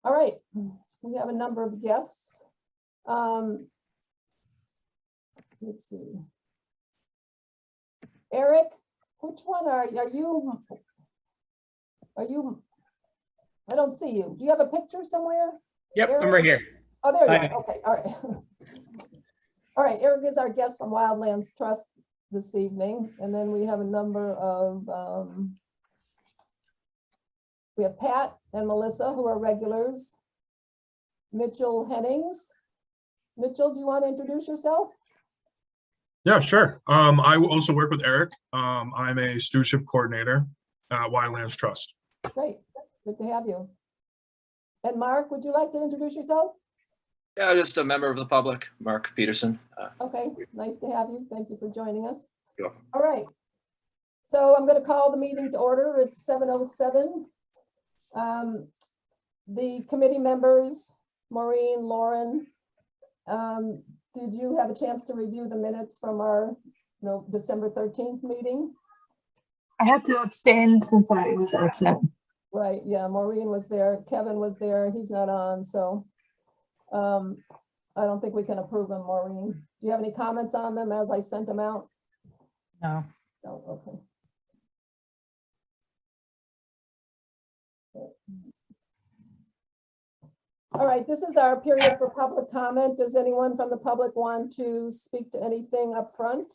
All right, we have a number of guests. Let's see. Eric, which one are you? Are you? I don't see you. Do you have a picture somewhere? Yep, Eric? I'm right here. Oh, there you Hi. are. Okay, all right. All right, Eric is our guest from Wildlands Trust this evening. And then we have a number of, we have Pat and Melissa who are regulars. Mitchell Hennings. Mitchell, do you want to introduce yourself? Yeah, sure. I also work with Eric. I'm a stewardship coordinator at Wildlands Trust. Great, good to have you. And Mark, would you like to introduce yourself? Yeah, just a member of the public, Mark Peterson. Okay, nice to have you. Thank you for joining us. You're welcome. All right. So I'm going to call the meeting to order. It's 7:07. The committee members, Maureen, Lauren, did you have a chance to review the minutes from our December 13th meeting? I have to abstain since I was absent. Right, yeah, Maureen was there, Kevin was there, he's not on, so I don't think we can approve them, Maureen. Do you have any comments on them as I sent them out? No. No, okay. All right, this is our period for public comment. Does anyone from the public want to speak to anything up front?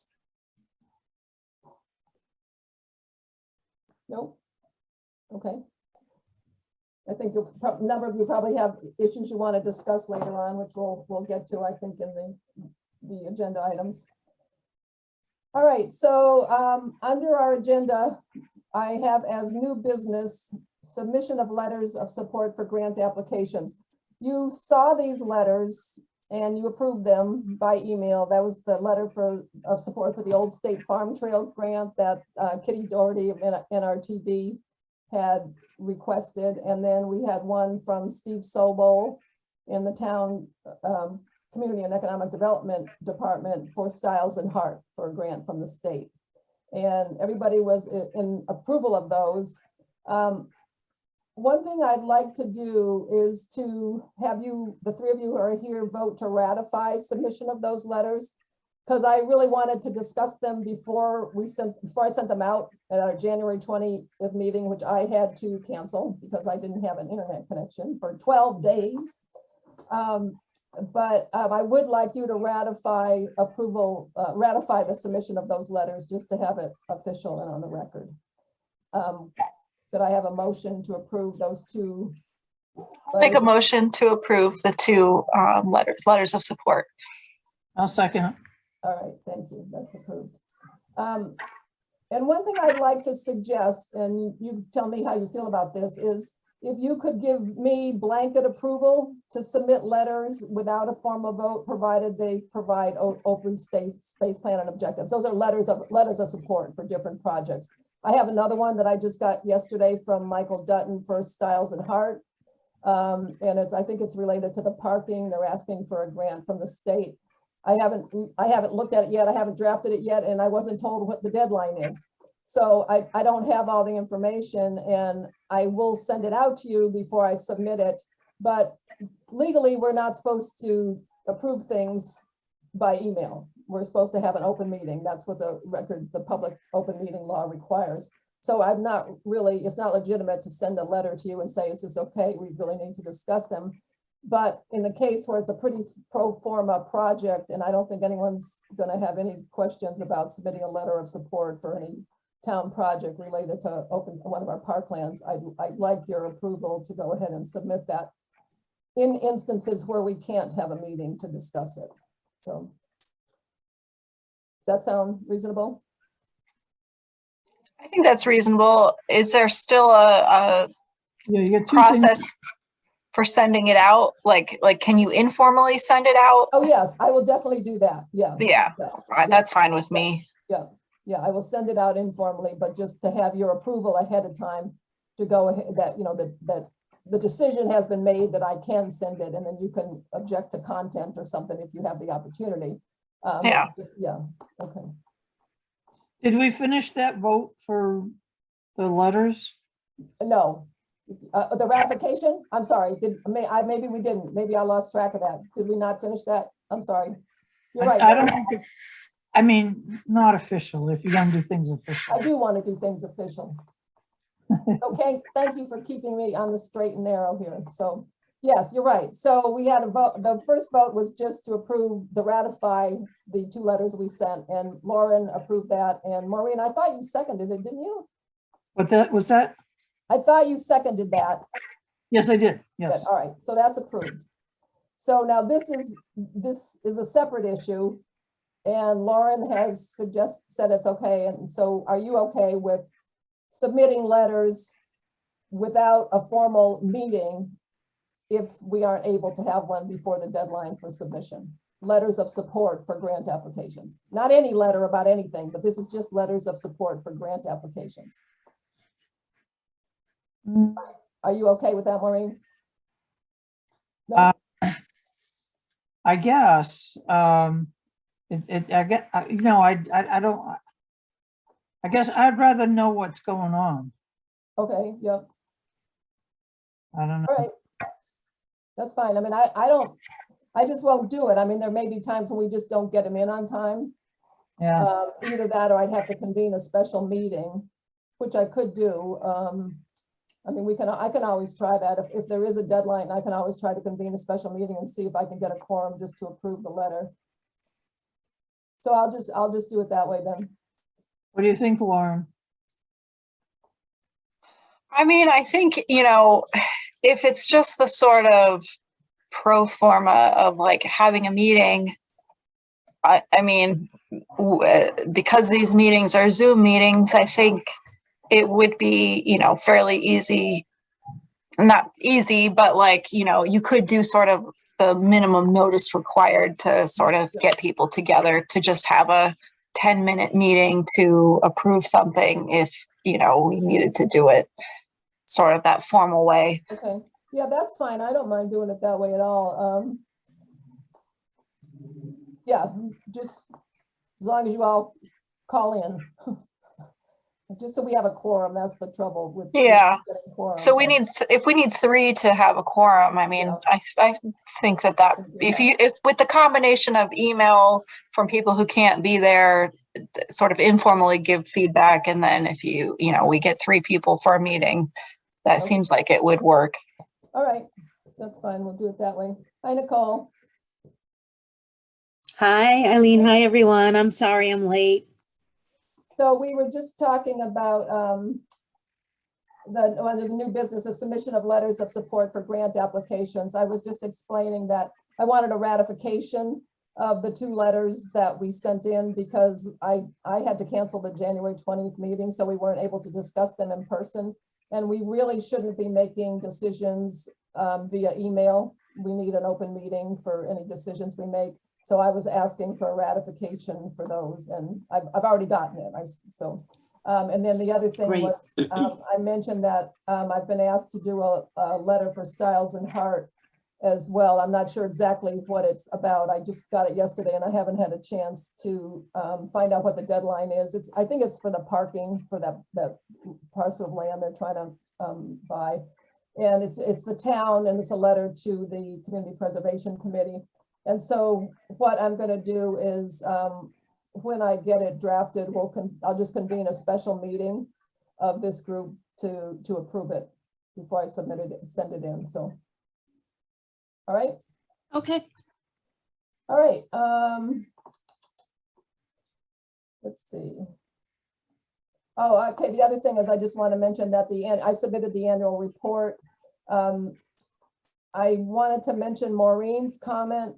Nope. Okay. I think a number of you probably have issues you want to discuss later on, which we'll get to, I think, in the agenda items. All right, so under our agenda, I have as new business submission of letters of support for grant applications. You saw these letters and you approved them by email. That was the letter of support for the Old State Farm Trail grant that Kitty Doherty of NRTD had requested. And then we had one from Steve Sobol in the town Community and Economic Development Department for Styles and Hart for a grant from the state. And everybody was in approval of those. One thing I'd like to do is to have you, the three of you who are here, vote to ratify submission of those letters, because I really wanted to discuss them before I sent them out at our January 20th meeting, which I had to cancel because I didn't have an internet connection for 12 days. But I would like you to ratify ratify the submission of those letters just to have it official and on the record. Could I have a motion to approve those two? Make a motion to approve the two letters of support. I'll second. All right, thank you. That's approved. And one thing I'd like to suggest, and you tell me how you feel about this, is if you could give me blanket approval to submit letters without a formal vote, provided they provide open space plan and objectives. Those are letters of support for different projects. I have another one that I just got yesterday from Michael Dutton for Styles and Hart. And I think it's related to the parking. They're asking for a grant from the state. I haven't looked at it yet. I haven't drafted it yet, and I wasn't told what the deadline is. So I don't have all the information, and I will send it out to you before I submit it. But legally, we're not supposed to approve things by email. We're supposed to have an open meeting. That's what the public open meeting law requires. So I'm not really, it's not legitimate to send a letter to you and say, is this okay? We really need to discuss them. But in the case where it's a pretty pro forma project, and I don't think anyone's going to have any questions about submitting a letter of support for any town project related to one of our parklands, I'd like your approval to go ahead and submit that in instances where we can't have a meeting to discuss it. So does that sound reasonable? I think that's reasonable. Is there still a Yeah, you get two process things. for sending it out? Like, can you informally send it out? Oh, yes, I will definitely do that. Yeah. Yeah, that's fine with me. Yeah, I will send it out informally, but just to have your approval ahead of time to go ahead, that, that the decision has been made that I can send it, and then you can object to content or something if you have the opportunity. Yeah. Yeah, okay. Did we finish that vote for the letters? No, The ratification, I'm sorry, maybe we didn't, maybe I lost track of that. Did we not finish that? I'm sorry. You're right. I don't think, I mean, not official, if you're gonna do things I official. do want to do things official. Okay, thank you for keeping me on the straight and narrow here. So, yes, you're right. So we had a vote, the first vote was just to approve ratify the 2 letters we sent, and Lauren approved that. And Maureen, I thought you seconded it, didn't you? But that, was that? I thought you seconded that. Yes, I did, Good, yes. all right, so that's approved. So now this is a separate issue, and Lauren has said it's okay, and so are you okay with submitting letters without a formal meeting if we aren't able to have one before the deadline for submission? Letters of support for grant applications. Not any letter about anything, but this is just letters of support for grant applications. Mm, Are you okay with that, Maureen? No? I guess, I get, you know, I don't, I guess I'd rather know what's going on. Okay, yep. I don't know. All right. That's fine. I mean, I just won't do it. I mean, there may be times when we just don't get them in on time. Yeah, Either that or I'd have to convene a special meeting, which I could do. I mean, I can always try that. If there is a deadline, I can always try to convene a special meeting and see if I can get a quorum just to approve the letter. So I'll just do it that way then. what do you think, Lauren? I mean, I think, you know, if it's just the sort of pro forma of like having a meeting, I mean, because these meetings are Zoom meetings, I think it would be, you know, fairly easy, not easy, but like, you know, you could do sort of the minimum notice required to sort of get people together to just have a 10-minute meeting to approve something if, you know, we needed to do it sort of that formal way. Okay, yeah, that's fine. I don't mind doing it that way at all. Yeah, just as long as you all call in. Just so we have a quorum, that's the trouble with. Yeah. getting quorum, So we but- need, if we need 3 to have a quorum, I mean, Yeah. I think that if with the combination of email from people who can't be there, sort of informally give feedback, and then if you know, we get 3 people for a meeting, that Okay. seems like it would work. All right, that's fine. We'll do it that way. Hi, Nicole. Hi, Eileen. Hi, everyone. I'm sorry I'm late. So we were just talking about the new business, the submission of letters of support for grant applications. I was just explaining that I wanted a ratification of the 2 letters that we sent in because I had to cancel the January 20th meeting, so we weren't able to discuss them in person. And we really shouldn't be making decisions via email. We need an open meeting for any decisions we make. So I was asking for a ratification for those, and I've already gotten it. And then the other thing Great. was, I mentioned that I've been asked to do a letter for Stiles and Hart as well. I'm not sure exactly what it's about. I just got it yesterday and I haven't had a chance to find out what the deadline is. I think it's for the parking for that parcel of land they're trying to buy. And it's the town, and it's a letter to the Community Preservation Committee. And so what I'm going to do is when I get it drafted, I'll just convene a special meeting of this group to approve it before I send it in. So, all right. Okay. All right. Let's see. Oh, okay. The other thing is I just want to mention that I submitted the annual report. I wanted to mention Maureen's comment.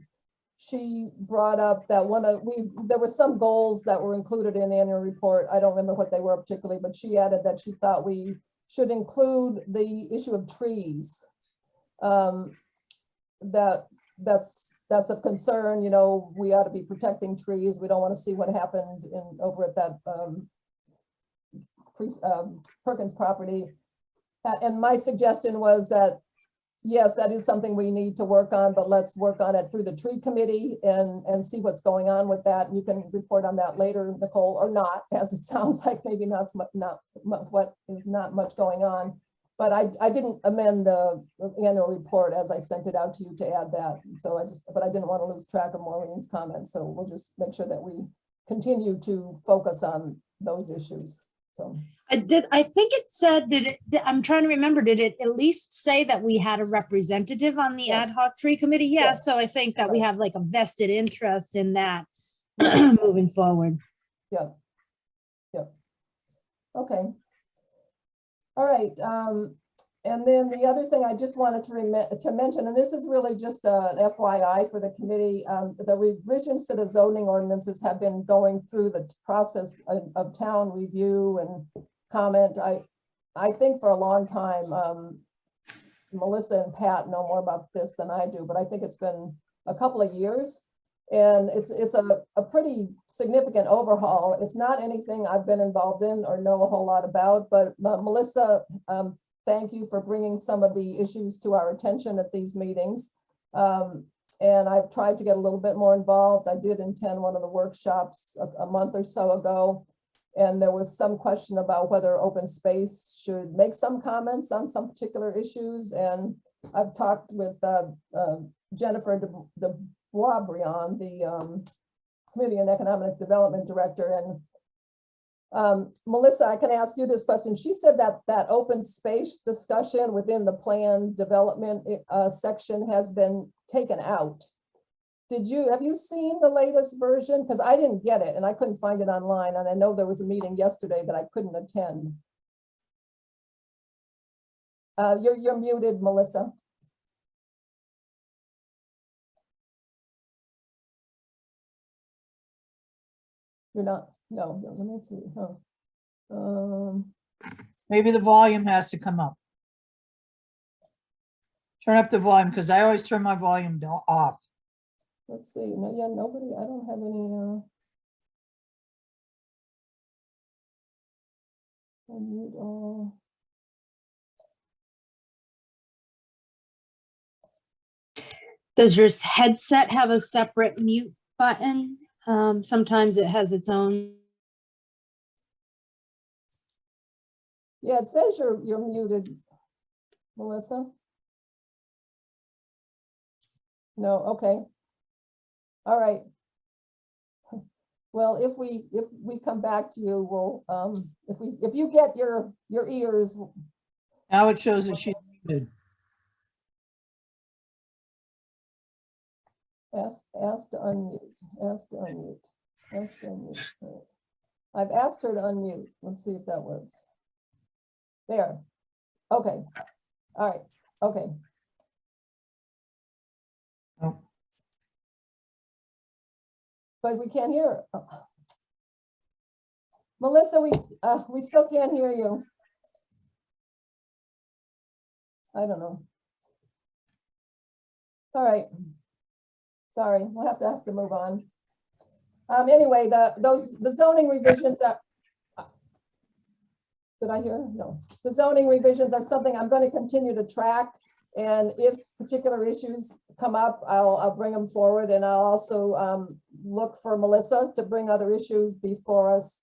She brought up that there were some goals that were included in the annual report. I don't remember what they were particularly, but she added that she thought we should include the issue of trees. That's of concern. You know, we ought to be protecting trees. We don't want to see what happened over at that Perkins property. And my suggestion was that, yes, that is something we need to work on, but let's work on it through the tree committee and see what's going on with that. You can report on that later, Nicole, or not, as it sounds like maybe not what is not much going on. But I didn't amend the annual report as I sent it out to you to add that. So but I didn't want to lose track of Maureen's comments. So we'll just make sure that we continue to focus on those issues. So. I think it said, I'm trying to remember, did it at least say that we had a representative on the ad Yes. hoc tree committee? Yeah, Yes. so I think that we Right. have like a vested interest in that moving forward. Yeah. Yeah. Okay. All right. And then the other thing I just wanted to mention, and this is really just an FYI for the committee, the revisions to the zoning ordinances have been going through the process of town review and comment. I think for a long time, Melissa and Pat know more about this than I do, but I think it's been a couple of years. And it's a pretty significant overhaul. It's not anything I've been involved in or know a whole lot about, but Melissa, thank you for bringing some of the issues to our attention at these meetings. And I've tried to get a little bit more involved. I did attend one of the workshops a month or so ago. And there was some question about whether open space should make some comments on some particular issues. And I've talked with Jennifer Boisbriand, the Committee on Economic Development Director. And Melissa, I can ask you this question. She said that that open space discussion within the plan development section has been taken out. Have you seen the latest version? Because I didn't get it and I couldn't find it online. And I know there was a meeting yesterday that I couldn't attend. You're muted, Melissa. You're not, no, let me see. Maybe the volume has to come up. Turn up the volume, because I always turn my volume off. Let's see, no, yeah, nobody, I don't have any, unmute all. Does your headset have a separate mute button? Sometimes it has its own. Yeah, it says you're muted, Melissa. No, okay. All right. Well, if we come back to you, we'll if you get your ears. Now it shows that she's muted. Ask to unmute. Ask to unmute. Ask to unmute. All right. I've asked her to unmute. Let's see if that works. There. Okay. All right. Okay. Oh. But we can't hear her. Oh. Melissa, we still can't hear you. I don't know. All right. Sorry, we'll have to move on. Anyway, the zoning revisions are. Did I hear? No. The zoning revisions are something I'm going to continue to track. And if particular issues come up, I'll bring them forward. And I'll also look for Melissa to bring other issues before us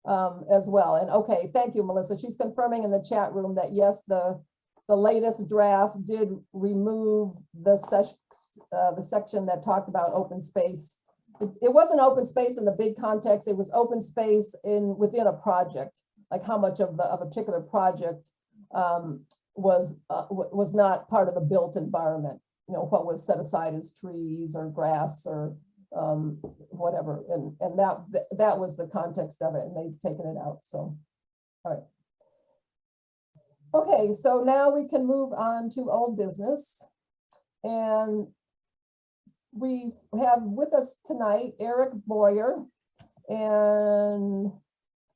as well. And okay, thank you, Melissa. She's confirming in the chat room that yes, the latest draft did remove the section that talked about open space. It wasn't open space in the big context. It was open space within a project, like how much of a particular project was not part of the built environment. You know, what was set aside as trees or grass or whatever. And that was the context of it, and they've taken it out. So, all right. Okay, so now we can move on to old business. And we have with us tonight Eric Boyer, and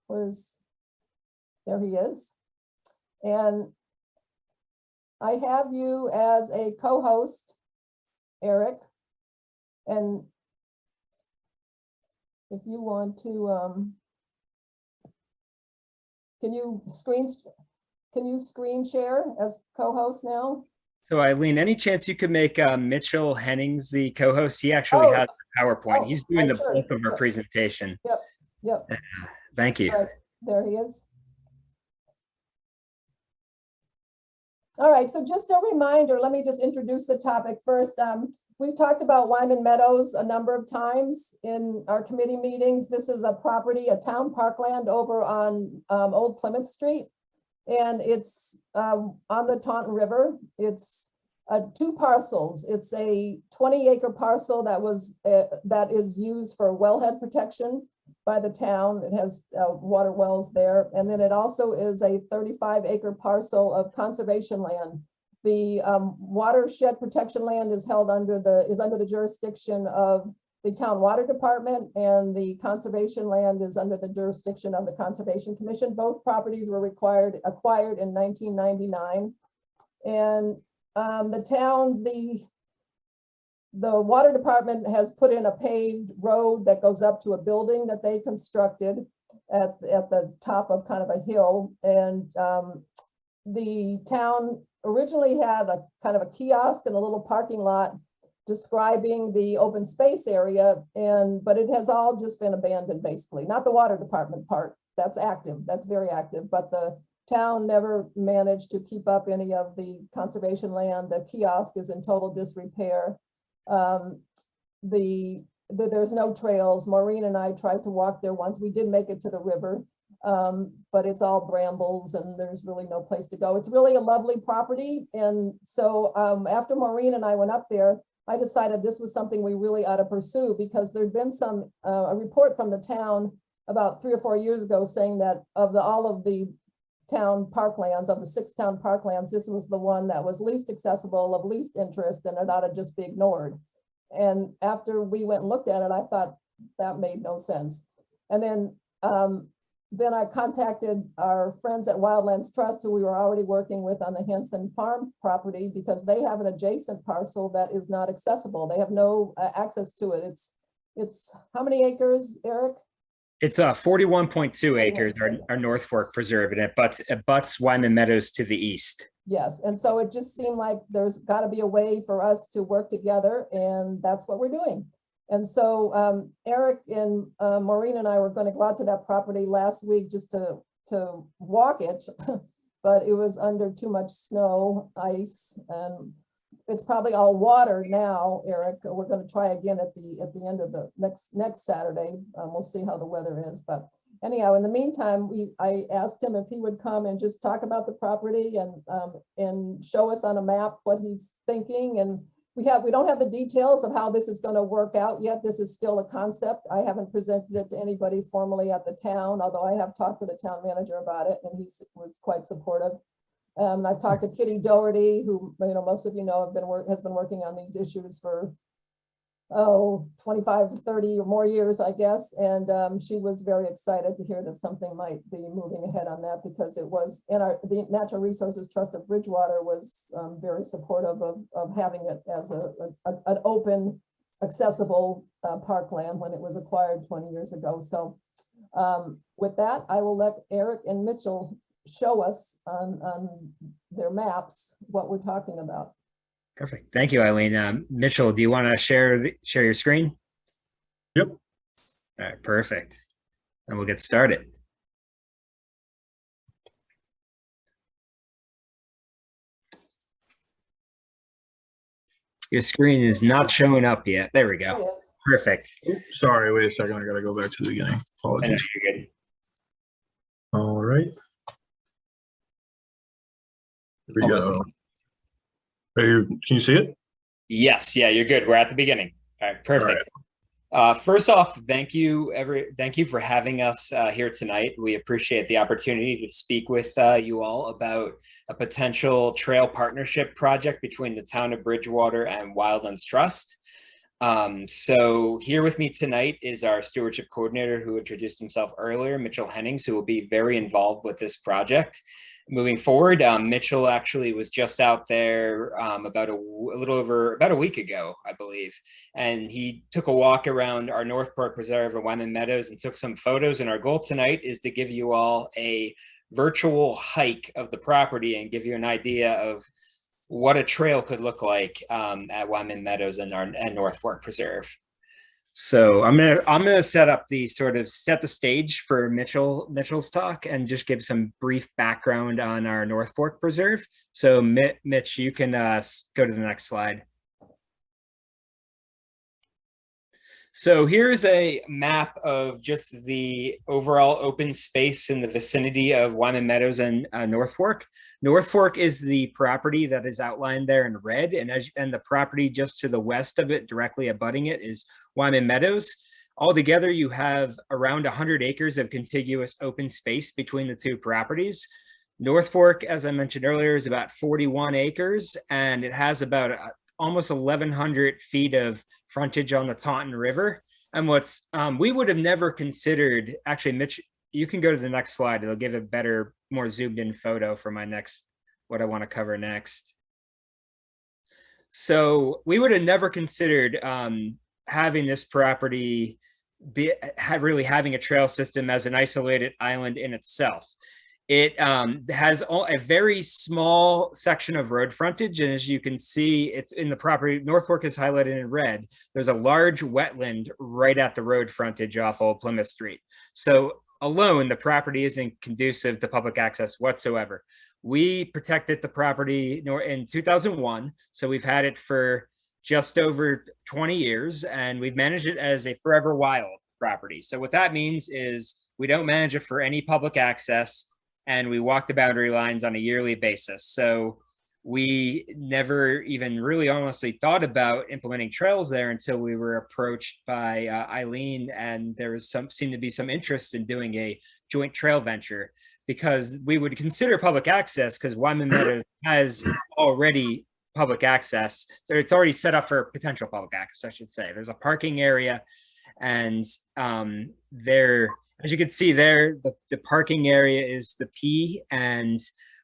there he is. And I have you as a co-host, Eric. And if you want to, can you screen share as co-host now? So Eileen, any chance you could make Mitchell Hennings the co-host? He actually has the PowerPoint. He's doing the sure. bulk of our presentation. Yep. Thank you. Right, there he is. All right, so just a reminder, let me just introduce the topic first. We've talked about Wyman Meadows a number of times in our committee meetings. This is a property, a town parkland over on Old Plymouth Street. And it's on the Taunton River. It's two parcels. It's a 20-acre parcel that is used for wellhead protection by the town. It has water wells there. And then it also is a 35-acre parcel of conservation land. The watershed protection land is under the jurisdiction of the town water department, and the conservation land is under the jurisdiction of the Conservation Commission. Both properties were acquired in 1999. And the water department has put in a paved road that goes up to a building that they constructed at the top of kind of a hill. And the town originally had a kind of a kiosk and a little parking lot describing the open space area, but it has all just been abandoned, basically. Not the water department part, that's active, that's very active, but the town never managed to keep up any of the conservation land. The kiosk is in total disrepair. There's no trails. Maureen and I tried to walk there once. We did make it to the river, but it's all brambles and there's really no place to go. It's really a lovely property. And so after Maureen and I went up there, I decided this was something we really ought to pursue, because there'd been a report from the town about 3 or 4 years ago saying that of all of the town parklands, of the 6 town parklands, this was the one that was least accessible, of least interest, and it ought to just be ignored. And after we went and looked at it, I thought that made no sense. And then I contacted our friends at Wildlands Trust, who we were already working with on the Hanson Farm property, because they have an adjacent parcel that is not accessible. They have no access to it. It's how many acres, Eric? It's 41.2 acres, our North Fork Preserve, and it butts Wyman Meadows to the east. Yes, and so it just seemed like there's got to be a way for us to work together, and that's what we're doing. And so Eric and Maureen and I were going to go out to that property last week just to walk it, but it was under too much snow, ice, and it's probably all water now, Eric. We're going to try again at the end of the next Saturday. We'll see how the weather is. But anyhow, in the meantime, I asked him if he would come and just talk about the property and show us on a map what he's thinking. And we don't have the details of how this is going to work out yet. This is still a concept. I haven't presented it to anybody formally at the town, although I have talked to the town manager about it, and he was quite supportive. I've talked to Kitty Doherty, who most of you know has been working on these issues for 25, 30 or more years, I guess. And she was very excited to hear that something might be moving ahead on that, because it was, and the Natural Resources Trust of Bridgewater was very supportive of having it as an open, accessible parkland when it was acquired 20 years ago. So with that, I will let Eric and Mitchell show us on their maps what we're talking about. Perfect. Thank you, Eileen. Mitchell, do you want to share your screen? Yep. All right, perfect. And we'll get started. Your screen is not showing up yet. There we There it go. is. Perfect. Sorry, wait a second. I gotta go back to the beginning. I know, Apologies. you're good. All right. Here we Almost go. Can you see it? Yes, yeah, you're good. We're at the beginning. All right, perfect. First off, thank you for having us here tonight. We appreciate the opportunity to speak with you all about a potential trail partnership project between the town of Bridgewater and Wildlands Trust. So here with me tonight is our stewardship coordinator, who introduced himself earlier, Mitchell Hennings, who will be very involved with this project. Moving forward, Mitchell actually was just out there about a week ago, I believe, and he took a walk around our North Fork Preserve and Wyman Meadows and took some photos. And our goal tonight is to give you all a virtual hike of the property and give you an idea of what a trail could look like at Wyman Meadows and North Fork Preserve. So I'm gonna set the stage for Mitchell's talk and just give some brief background on our North Fork Preserve. So Mitch, you can go to the next slide. So here's a map of just the overall open space in the vicinity of Wyman Meadows and North Fork. North Fork is the property that is outlined there in red, and the property just to the west of it, directly abutting it, is Wyman Meadows. Altogether, you have around 100 acres of contiguous open space between the two properties. North Fork, as I mentioned earlier, is about 41 acres, and it has about almost 1,100 feet of frontage on the Taunton River. And we would have never considered, actually, Mitch, you can go to the next slide. It'll give a better, more zoomed in photo for what I want to cover next. So we would have never considered having this property really having a trail system as an isolated island in itself. It has a very small section of road frontage, and as you can see, it's in the property. North Fork is highlighted in red. There's a large wetland right at the road frontage off Old Plymouth Street. So alone, the property isn't conducive to public access whatsoever. We protected the property in 2001, so we've had it for just over 20 years, and we've managed it as a forever wild property. So what that means is we don't manage it for any public access, and we walk the boundary lines on a yearly basis. So we never even really honestly thought about implementing trails there until we were approached by Eileen, and there was seemed to be some interest in doing a joint trail venture, because we would consider public access because Wyman Meadows has already public access. So it's already set up for potential public access, I should say. There's a parking area, and there, as you can see there, the parking area is the P. And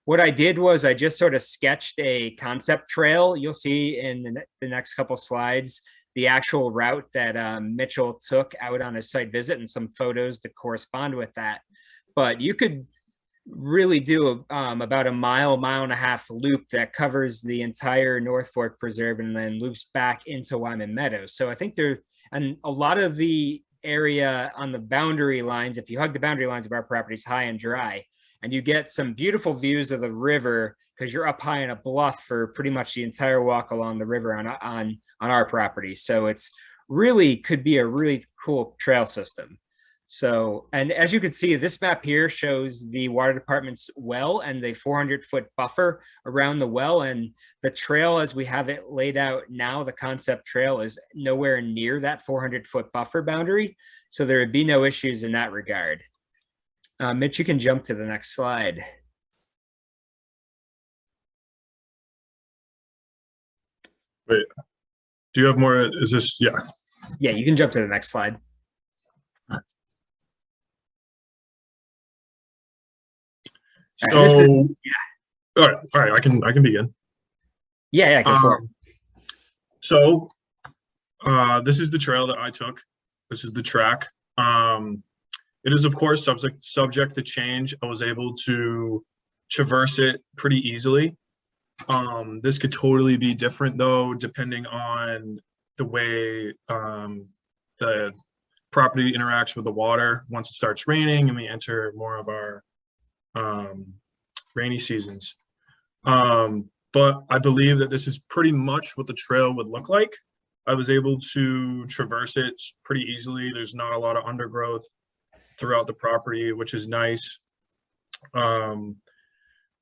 what I did was I just sort of sketched a concept trail. You'll see in the next couple slides the actual route that Mitchell took out on his site visit and some photos to correspond with that. But you could really do about a mile and a half loop that covers the entire North Fork Preserve and then loops back into Wyman Meadows. So I think and a lot of the area on the boundary lines, if you hug the boundary lines of our property, is high and dry, and you get some beautiful views of the river because you're up high in a bluff for pretty much the entire walk along the river on our property. So it's really could be a really cool trail system. So, and as you can see, this map here shows the water department's well and the 400-foot buffer around the well, and the trail as we have it laid out now, the concept trail, is nowhere near that 400-foot buffer boundary. So there would be no issues in that regard. Mitch, you can jump to the next slide. Wait, do you have more? Is this, yeah. Yeah, you can jump to the next slide. So, all right, I can begin. Yeah, go for it. So, this is the trail that I took. This is the track. It is, of course, subject to change. I was able to traverse it pretty easily. This could totally be different, though, depending on the way the property interacts with the water once it starts raining and we enter more of our rainy seasons. But I believe that this is pretty much what the trail would look like. I was able to traverse it pretty easily. There's not a lot of undergrowth throughout the property, which is nice. The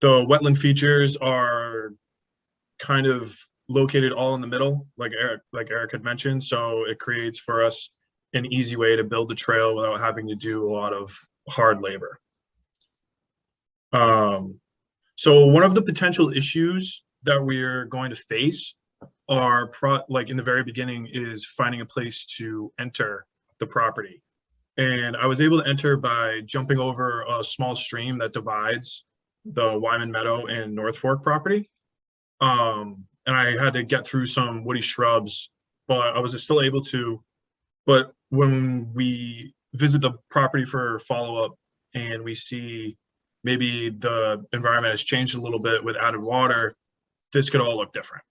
wetland features are kind of located all in the middle, like Eric had mentioned. So it creates for us an easy way to build the trail without having to do a lot of hard labor. So one of the potential issues that we're going to face are like in the very beginning is finding a place to enter the property. And I was able to enter by jumping over a small stream that divides the Wyman Meadow and North Fork property. And I had to get through some woody shrubs, but I was still able to. But when we visit the property for follow-up and we see maybe the environment has changed a little bit with added water, this could all look different.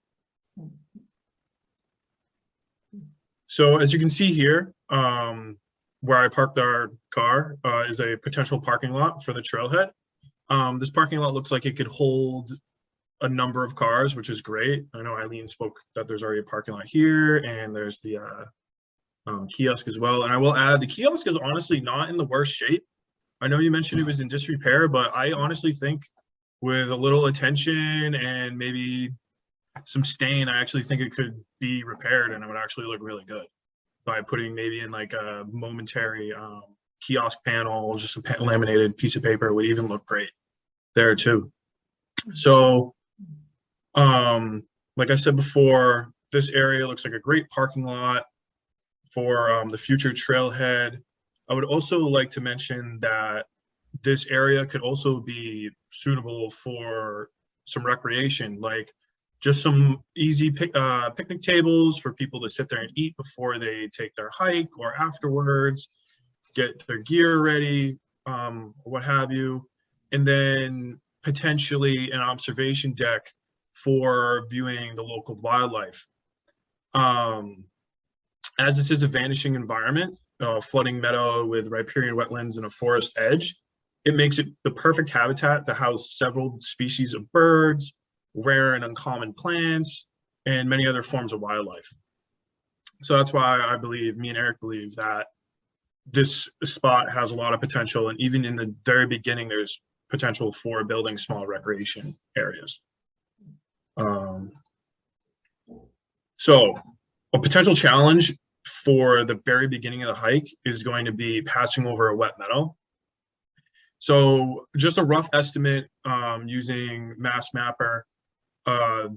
So as you can see here, where I parked our car is a potential parking lot for the trailhead. This parking lot looks like it could hold a number of cars, which is great. I know Eileen spoke that there's already a parking lot here, and there's the kiosk as well. And I will add, the kiosk is honestly not in the worst shape. I know you mentioned it was in disrepair, but I honestly think with a little attention and maybe some stain, I actually think it could be repaired and it would actually look really good by putting maybe in like a momentary kiosk panel, just a laminated piece of paper would even look great there too. So, like I said before, this area looks like a great parking lot for the future trailhead. I would also like to mention that this area could also be suitable for some recreation, like just some easy picnic tables for people to sit there and eat before they take their hike or afterwards, get their gear ready, what have you. And then potentially an observation deck for viewing the local wildlife. As this is a vanishing environment, flooding meadow with riparian wetlands and a forest edge, it makes it the perfect habitat to house several species of birds, rare and uncommon plants, and many other forms of wildlife. So that's why I believe, me and Eric believe that this spot has a lot of potential. And even in the very beginning, there's potential for building small recreation areas. So a potential challenge for the very beginning of the hike is going to be passing over a wet meadow. So just a rough estimate using Mass Mapper,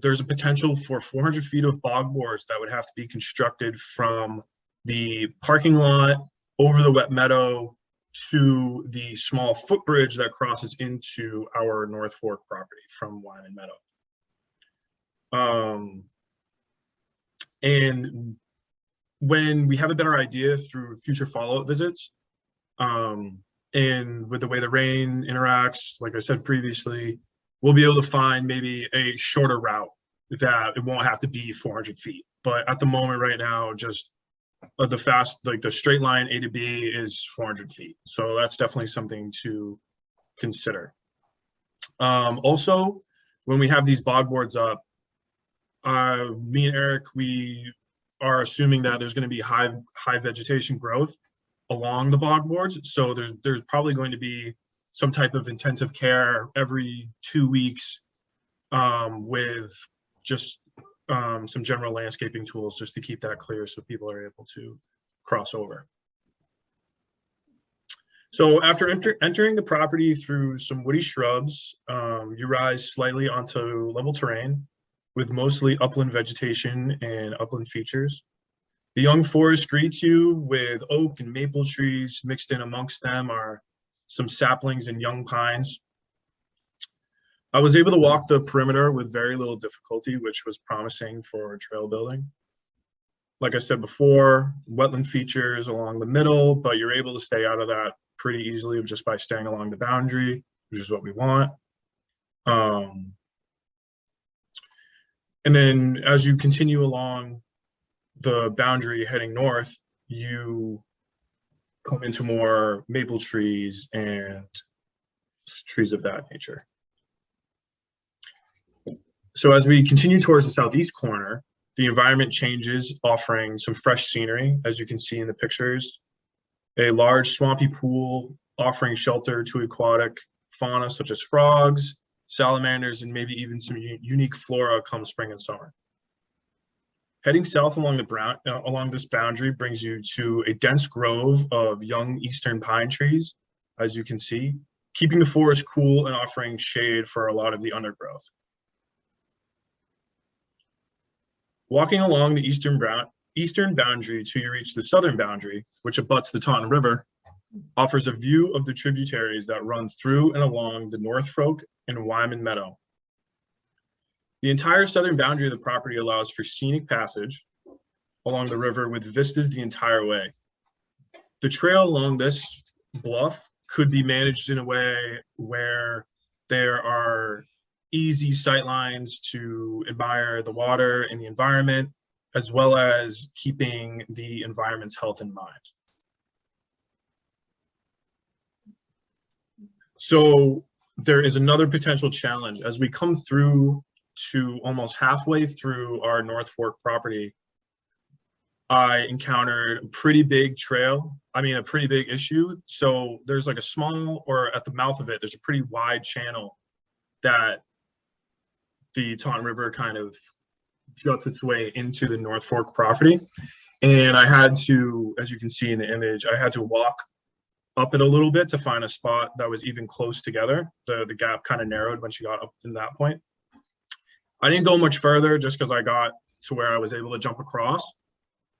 there's a potential for 400 feet of bog boards that would have to be constructed from the parking lot over the wet meadow to the small footbridge that crosses into our North Fork property from Wyman Meadow. And when we have a better idea through future follow-up visits, and with the way the rain interacts, like I said previously, we'll be able to find maybe a shorter route that it won't have to be 400 feet. But at the moment right now, just the straight line A to B is 400 feet. So that's definitely something to consider. Also, when we have these bog boards up, me and Eric, we are assuming that there's going to be high vegetation growth along the bog boards. So there's probably going to be some type of intensive care every 2 weeks with just some general landscaping tools just to keep that clear so people are able to cross over. So after entering the property through some woody shrubs, you rise slightly onto level terrain with mostly upland vegetation and upland features. The young forest greets you with oak and maple trees. Mixed in amongst them are some saplings and young pines. I was able to walk the perimeter with very little difficulty, which was promising for trail building. Like I said before, wetland features along the middle, but you're able to stay out of that pretty easily just by staying along the boundary, which is what we want. And then as you continue along the boundary heading north, you come into more maple trees and trees of that nature. So as we continue towards the southeast corner, the environment changes, offering some fresh scenery, as you can see in the pictures. A large swampy pool offering shelter to aquatic fauna such as frogs, salamanders, and maybe even some unique flora come spring and summer. Heading south along this boundary brings you to a dense grove of young eastern pine trees, as you can see, keeping the forest cool and offering shade for a lot of the undergrowth. Walking along the eastern boundary till you reach the southern boundary, which abuts the Taunton River, offers a view of the tributaries that run through and along the North Fork and Wyman Meadow. The entire southern boundary of the property allows for scenic passage along the river with vistas the entire way. The trail along this bluff could be managed in a way where there are easy sight lines to admire the water and the environment, as well as keeping the environment's health in mind. So there is another potential challenge as we come through to almost halfway through our North Fork property. I encountered a pretty big a pretty big issue. So there's like a small, or at the mouth of it, there's a pretty wide channel that the Taunton River kind of juts its way into the North Fork property. And I had to, as you can see in the image, I had to walk up it a little bit to find a spot that was even close together. The gap kind of narrowed when she got up to that point. I didn't go much further just because I got to where I was able to jump across.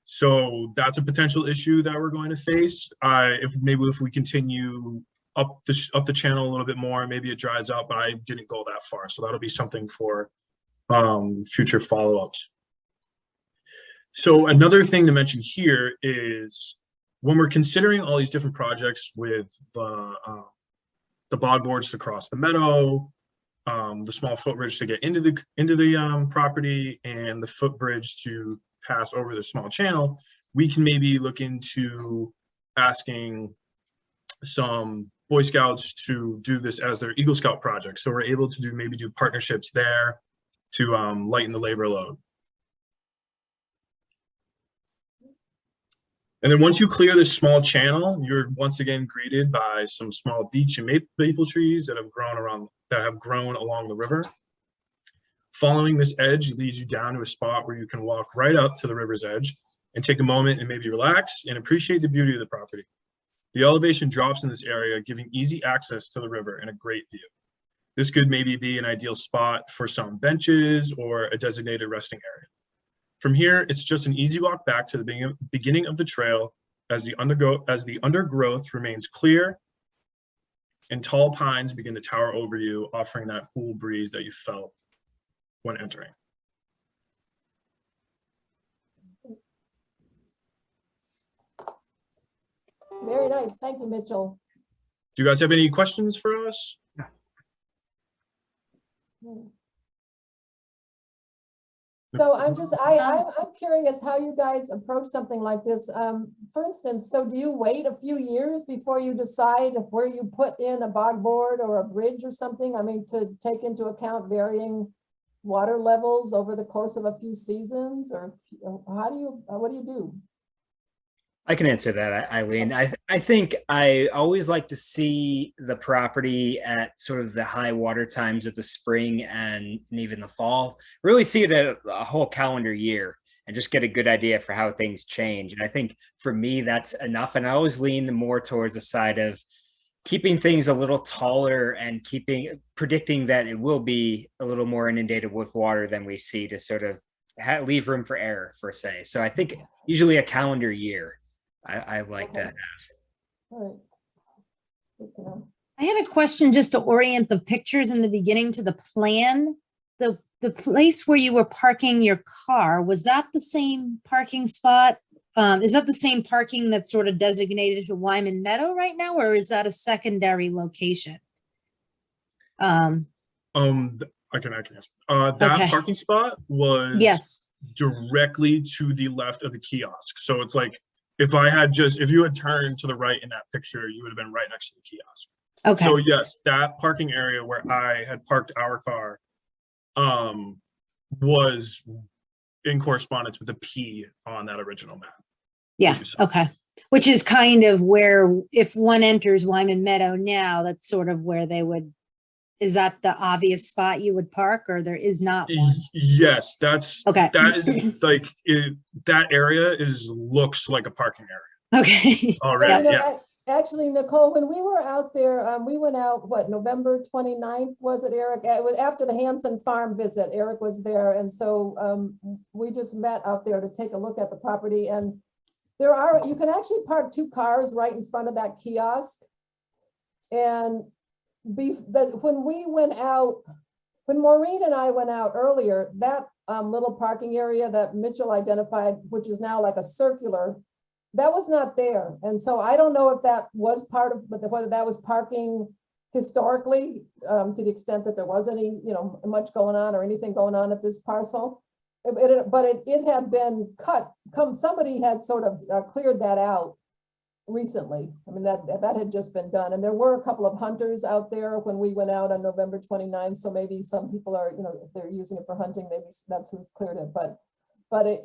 So that's a potential issue that we're going to face. If we continue up the channel a little bit more, maybe it dries up, but I didn't go that far. So that'll be something for future follow-ups. So another thing to mention here is when we're considering all these different projects with the bog boards to cross the meadow, the small footbridge to get into the property, and the footbridge to pass over the small channel, we can maybe look into asking some Boy Scouts to do this as their Eagle Scout project. So we're able to do partnerships there to lighten the labor load. And then once you clear this small channel, you're once again greeted by some small beech and maple trees that have grown along the river. Following this edge leads you down to a spot where you can walk right up to the river's edge and take a moment and maybe relax and appreciate the beauty of the property. The elevation drops in this area, giving easy access to the river and a great view. This could maybe be an ideal spot for some benches or a designated resting area. From here, it's just an easy walk back to the beginning of the trail as the undergrowth remains clear and tall pines begin to tower over you, offering that cool breeze that you felt when entering. Very nice. Thank you, Mitchell. Do you guys have any questions for us? So I'm curious how you guys approach something like this. For instance, so do you wait a few years before you decide where you put in a bog board or a bridge or something? I mean, to take into account varying water levels over the course of a few seasons, or what do you do? I can answer that, Eileen. I think I always like to see the property at sort of the high water times of the spring and even the fall. Really see it at a whole calendar year and just get a good idea for how things change. And I think for me, that's enough. And I always lean more towards the side of keeping things a little taller and predicting that it will be a little more inundated with water than we see to sort of leave room for error, per se. So I think usually a calendar year. I like that. All right. I had a question just to orient the pictures in the beginning to the plan. The place where you were parking your car, was that the same parking spot? Is that the same parking that's sort of designated to Wyman Meadow right now, or is that a secondary location? I can answer. That parking spot was directly to the left of the kiosk. So it's like, if you had turned to the right in that picture, you would have been right next to the kiosk. Okay. So yes, that parking area where I had parked our car was in correspondence with the P on that original map. Yeah, okay. Which is kind of where, if one enters Wyman Meadow now, that's sort of where they would, is that the obvious spot you would park, or there is not one? Yes, that is like, that area looks like a parking area. Okay. Already, yeah. Actually, Nicole, when we were out there, we went out, November 29th, was it, Eric? It was after the Hanson Farm visit. Eric was there. And so we just met out there to take a look at the property. And you can actually park 2 cars right in front of that kiosk. And when we went out, when Maureen and I went out earlier, that little parking area that Mitchell identified, which is now like a circular, that was not there. And so I don't know if that was part of, whether that was parking historically, to the extent that there was any, much going on or anything going on at this parcel. But it had been cut, somebody had sort of cleared that out recently. I mean, that had just been done. And there were a couple of hunters out there when we went out on November 29th. So maybe some people are, if they're using it for hunting, maybe that's who's cleared it. But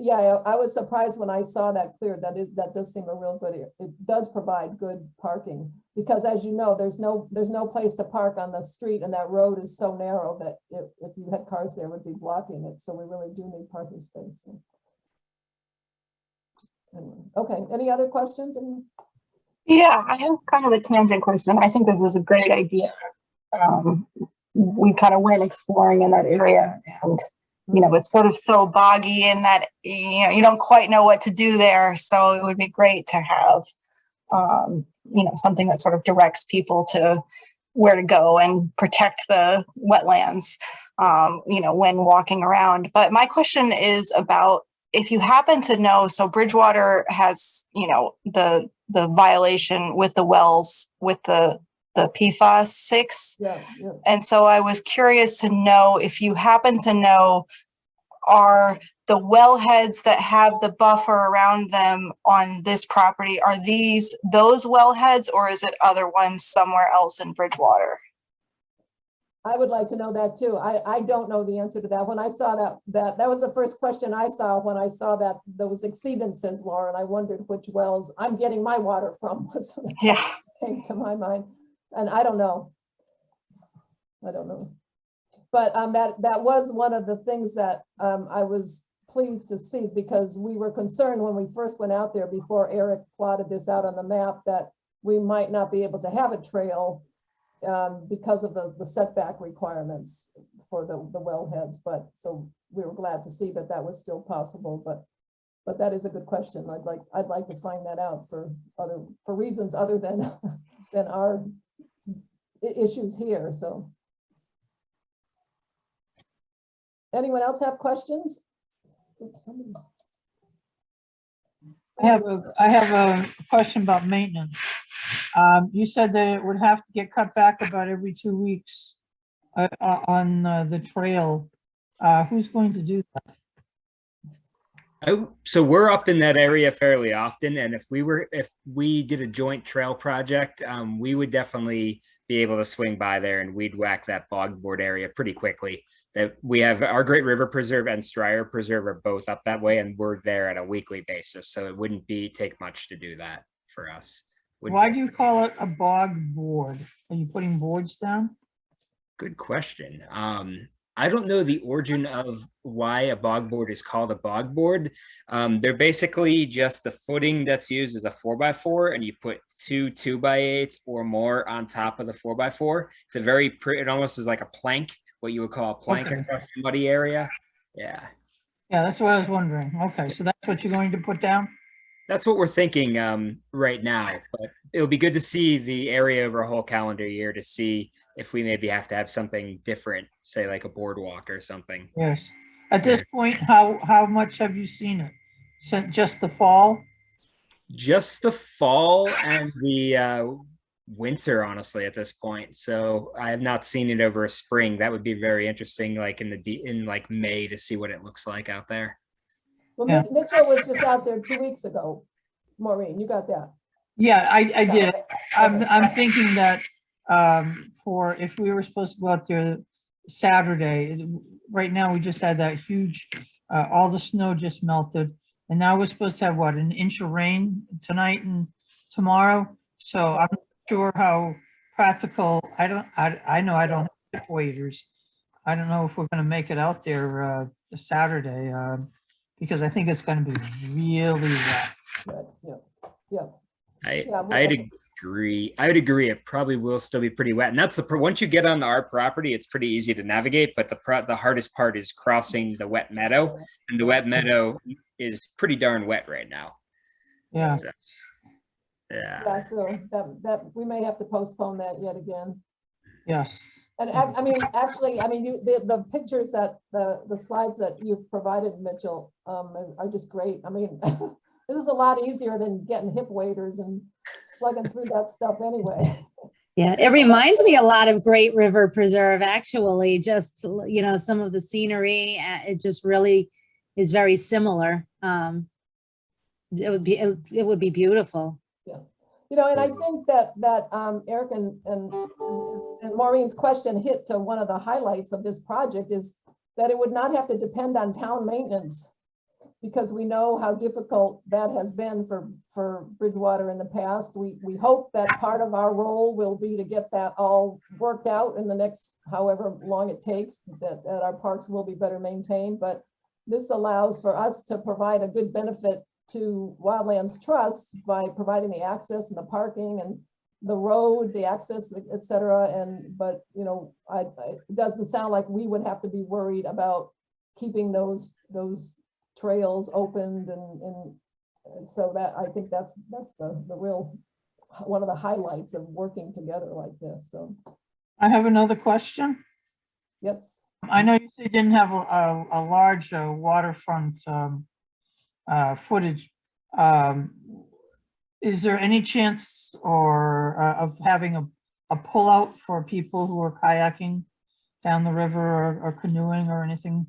yeah, I was surprised when I saw that cleared. That does seem a real good, it does provide good parking. Because as you know, there's no place to park on the street, and that road is so narrow that if you had cars there, it would be blocking it. So we really do need parking space. Anyway, okay, any other questions? Yeah, I have kind of a tangent question. I think this is a great idea. We kind of went exploring in that area, and it's sort of so boggy in that you don't quite know what to do there. So it would be great to have something that sort of directs people to where to go and protect the wetlands when walking around. But my question is about, if you happen to know, so Bridgewater has the violation with the wells with the PFAS 6. Yeah. And so I was curious to know if you happen to know, are the wellheads that have the buffer around them on this property, are those wellheads, or is it other ones somewhere else in Bridgewater? I would like to know that too. I don't know the answer to that. When I saw that was the first question I saw when I saw that those exceedances, Laura, and I wondered which wells I'm getting my water from. Yeah, came to my mind, and I don't know. But that was one of the things that I was pleased to see, because we were concerned when we first went out there, before Eric plotted this out on the map, that we might not be able to have a trail because of the setback requirements for the wellheads. But so we were glad to see that was still possible. But that is a good question. I'd like to find that out for reasons other than than our issues here. So anyone else have questions? I have a question about maintenance. You said that it would have to get cut back about every 2 weeks on the trail. Who's going to do that? So we're up in that area fairly often, and if we did a joint trail project, we would definitely be able to swing by there and weed whack that bogboard area pretty quickly. That we have our Great River Preserve and Stryer Preserve are both up that way, and we're there on a weekly basis, so it wouldn't take much to do that for us. Why do you call it a bog board? Are you putting boards down? Good question. I don't know the origin of why a bog board is called a bog board. They're basically just the footing that's used as a 4x4, and you put 2 2x8s or more on top of the 4x4. It's a very pretty, it almost is like a plank, what you would call a plank across the muddy area. Yeah. Yeah, that's what I was wondering. Okay, so that's what you're going to put down? That's what we're thinking right now, but it'll be good to see the area over a whole calendar year to see if we maybe have to have something different, say like a boardwalk or something. Yes. At this point, how much have you seen it? Since just the fall? Just the fall and the winter, honestly, at this point. So I have not seen it over a spring. That would be very interesting, like in like May, to see what it looks like out there. Well, Yeah. Mitchell was just out there 2 weeks ago. Maureen, you got that? Yeah, I did. Okay. I'm thinking that for if we were supposed to go out there Saturday, right now we just had that huge, all the snow just melted, and now we're supposed to have what, an inch of rain tonight and tomorrow. So I'm not sure how practical. I know I don't have hip waders. I don't know if we're going to make it out there Saturday because I think it's going to be really wet. Right. Yeah. I'd agree. I would agree. It probably will still be pretty wet, and that's once you get on our property, it's pretty easy to navigate. But the hardest part is crossing the wet meadow, and the wet meadow is pretty darn wet right now. Yeah. So, yeah. Yeah. So that we may have to postpone that yet again. Yes. And actually, the pictures that the slides that you've provided, Mitchell, are just great. I mean, this is a lot easier than getting hip waders and slugging through that stuff anyway. Yeah, it reminds me a lot of Great River Preserve, actually, just, some of the scenery. It just really is very similar. It would be beautiful. You know, and I think that Eric and Maureen's question hit to one of the highlights of this project is that it would not have to depend on town maintenance, because we know how difficult that has been for Bridgewater in the past. We hope that part of our role will be to get that all worked out in the next however long it takes, that our parks will be better maintained. But this allows for us to provide a good benefit to Wildlands Trust by providing the access and the parking and the road, the access, et cetera. But you know, it doesn't sound like we would have to be worried about keeping those trails opened, and so that, I think that's the real, one of the highlights of working together like this. So I have another question. yes. I know you said you didn't have a large waterfront footage. Is there any chance of having a pullout for people who are kayaking down the river or canoeing or anything?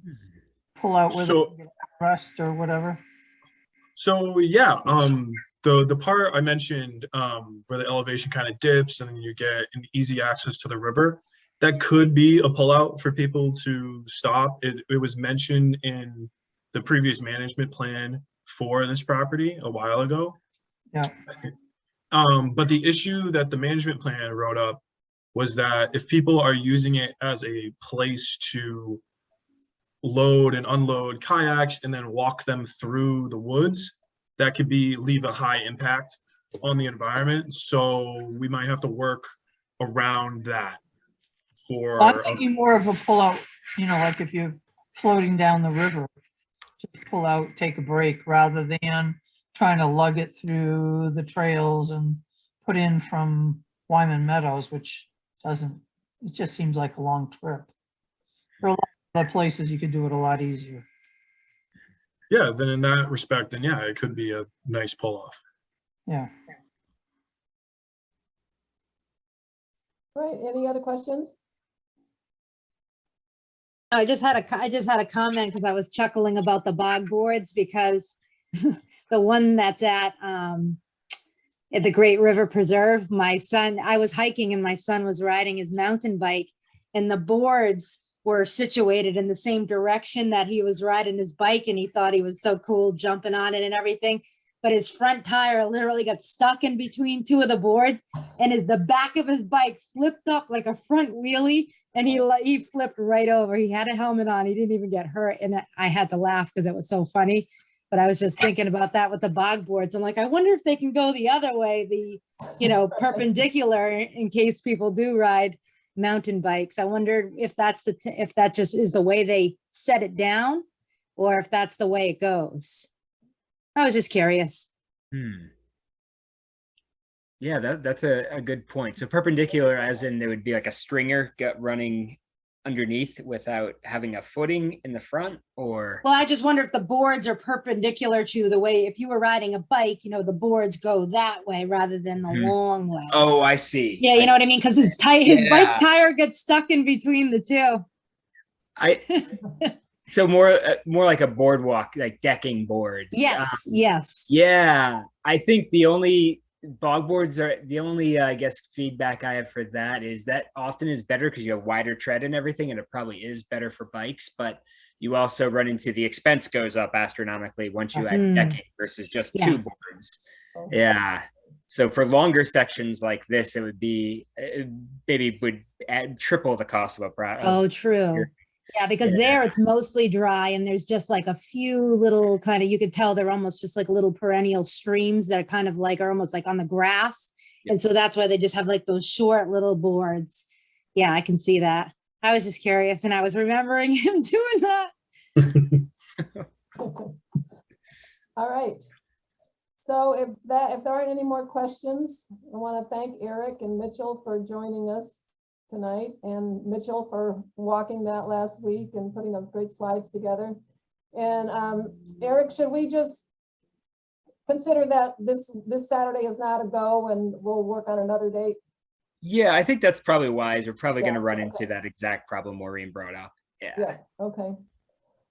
Pull out with rest or whatever? So yeah, the part I mentioned where the elevation kind of dips and you get an easy access to the river, that could be a pullout for people to stop. It was mentioned in the previous management plan for this property a while ago. Yeah. But the issue that the management plan wrote up was that if people are using it as a place to load and unload kayaks and then walk them through the woods, that could leave a high impact on the environment. So we might have to work around that. I'm thinking more of a pullout, you know, like if you're floating down the river, just pull out, take a break, rather than trying to lug it through the trails and put in from Wyman Meadows, which it just seems like a long trip. There are a lot of other places you could do it a lot easier. Yeah, then in that respect, then yeah, it could be a nice pull off. Yeah. Right, any other questions? I just had a comment because I was chuckling about the bog boards, because the one that's at the Great River Preserve, I was hiking and my son was riding his mountain bike, and the boards were situated in the same direction that he was riding his bike, and he thought he was so cool jumping on it and everything. But his front tire literally got stuck in between two of the boards, and the back of his bike flipped up like a front wheelie, and he flipped right over. He had a helmet on. He didn't even get hurt. And I had to laugh because it was so funny. But I was just thinking about that with the bog boards. I'm like, I wonder if they can go the other way, perpendicular, in case people do ride mountain bikes. I wonder if if that just is the way they set it down, or if that's the way it goes. I was just curious. Yeah, that's a good point. So perpendicular, as in there would be like a stringer running underneath without having a footing in the front, or? Well, I just wonder if the boards are perpendicular to the way, if you were riding a bike, the boards go that way rather than the long way. Oh, I see. Yeah, you know what I mean? Because his bike tire gets stuck in between the two. So more like a boardwalk, like decking boards. Yes, yes. Yeah, I think the only bog boards are the only, I guess, feedback I have for that is that often is better because you have wider tread and everything, and it probably is better for bikes, but you also run into the expense goes up astronomically once you add decking versus just two boards. Yeah. So for longer sections like this, it would be maybe would triple the cost of a product. Oh, true. Yeah, because there it's mostly dry, and there's just like a few little kind of, you could tell they're almost just like little perennial streams that are kind of like, are almost like on the grass. And so that's why they just have like those short little boards. Yeah, I can see that. I was just curious, and I was remembering him doing that. All right. So if there aren't any more questions, I want to thank Eric and Mitchell for joining us tonight, and Mitchell for walking that last week and putting those great slides together. And Eric, should we just consider that this Saturday is not a go, and we'll work on another date? Yeah, I think that's probably wise. We're probably going to run into that exact problem Maureen brought up. Yeah. Okay.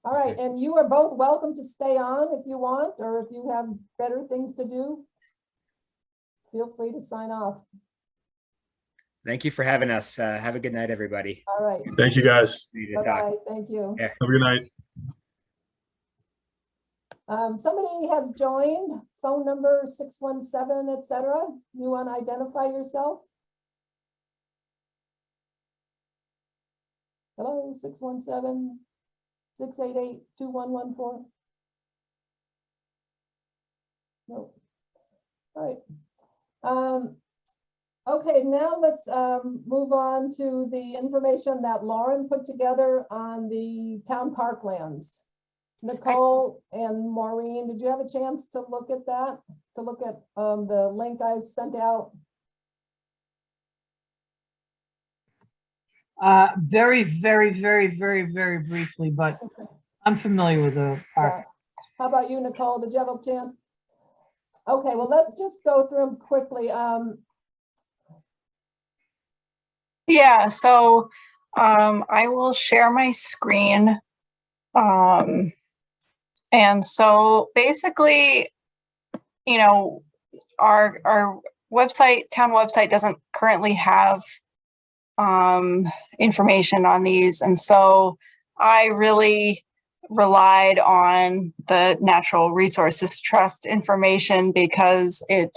All right, and you are both welcome to stay on if you want, or if you have better things to do. Feel free to sign off. Thank you for having us. Have a good night, everybody. All right, Thank you, guys. Good to talk. bye-bye, thank you. Yeah. Have a good night. Somebody has joined, phone number 617, etc. You want to identify yourself? Hello, 617-688-2114. No. All right. Okay, now let's move on to the information that Lauren put together on the town parklands. Nicole and Maureen, did you have a chance to look at that? To look at the link I sent out? Very, very, very, very, very briefly, but I'm familiar with the park. Yeah. How about you, Nicole? Did you have a chance? Okay, well, let's just go through them quickly. Yeah, so I will share my screen. And so basically, you know, our website, town website doesn't currently have information on these. And so I really relied on the Natural Resources Trust information because it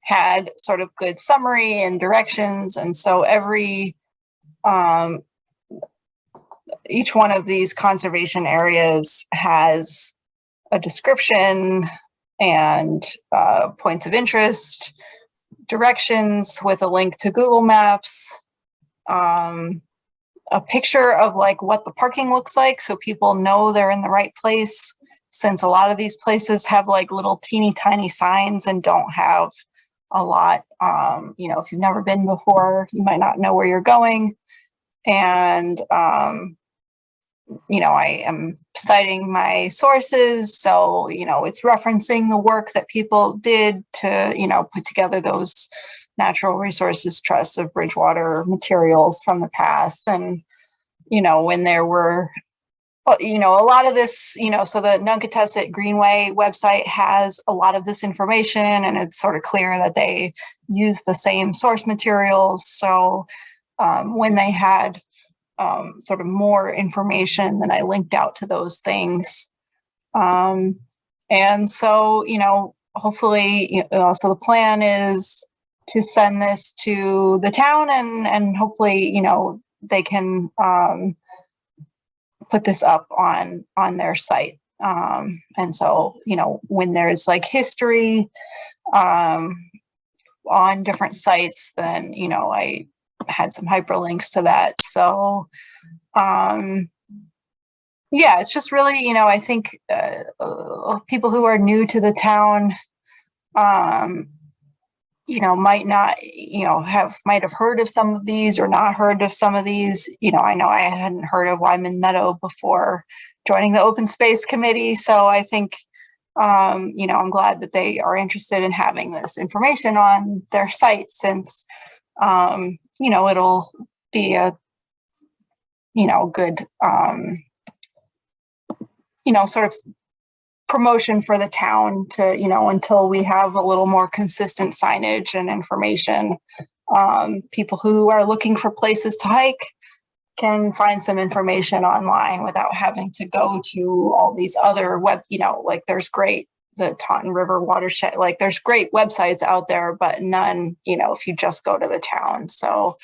had sort of good summary and directions. And so each one of these conservation areas has a description and points of interest, directions with a link to Google Maps, a picture of like what the parking looks like so people know they're in the right place, since a lot of these places have like little teeny tiny signs and don't have a lot. You know, if you've never been before, you might not know where you're going. And you know, I am citing my sources, so you know, it's referencing the work that people did to, you know, put together those Natural Resources Trusts of Bridgewater materials from the past. And you know, when there were, you know, a lot of this, you know, so the Nuncotusset Greenway website has a lot of this information, and it's sort of clear that they use the same source materials. So when they had sort of more information, then I linked out to those things. And so, you know, hopefully, you know, so the plan is to send this to the town, and hopefully, you know, they can put this up on their site. And so, you know, when there's like history on different sites, then, you know, I had some hyperlinks to that. So, yeah, it's just really, you know, I think people who are new to the town, you know, might not, you know, might have heard of some of these or not heard of some of these. You know I hadn't heard of Wyman Meadow before joining the Open Space Committee. So I think, you know, I'm glad that they are interested in having this information on their site, since, you know, it'll be a, you know, good, you know, sort of promotion for the town to, you know, until we have a little more consistent signage and information. People who are looking for places to hike can find some information online without having to go to all these other you know, like there's the Taunton River watershed, like there's great websites out there, but none, you know, if you just go to the town. So,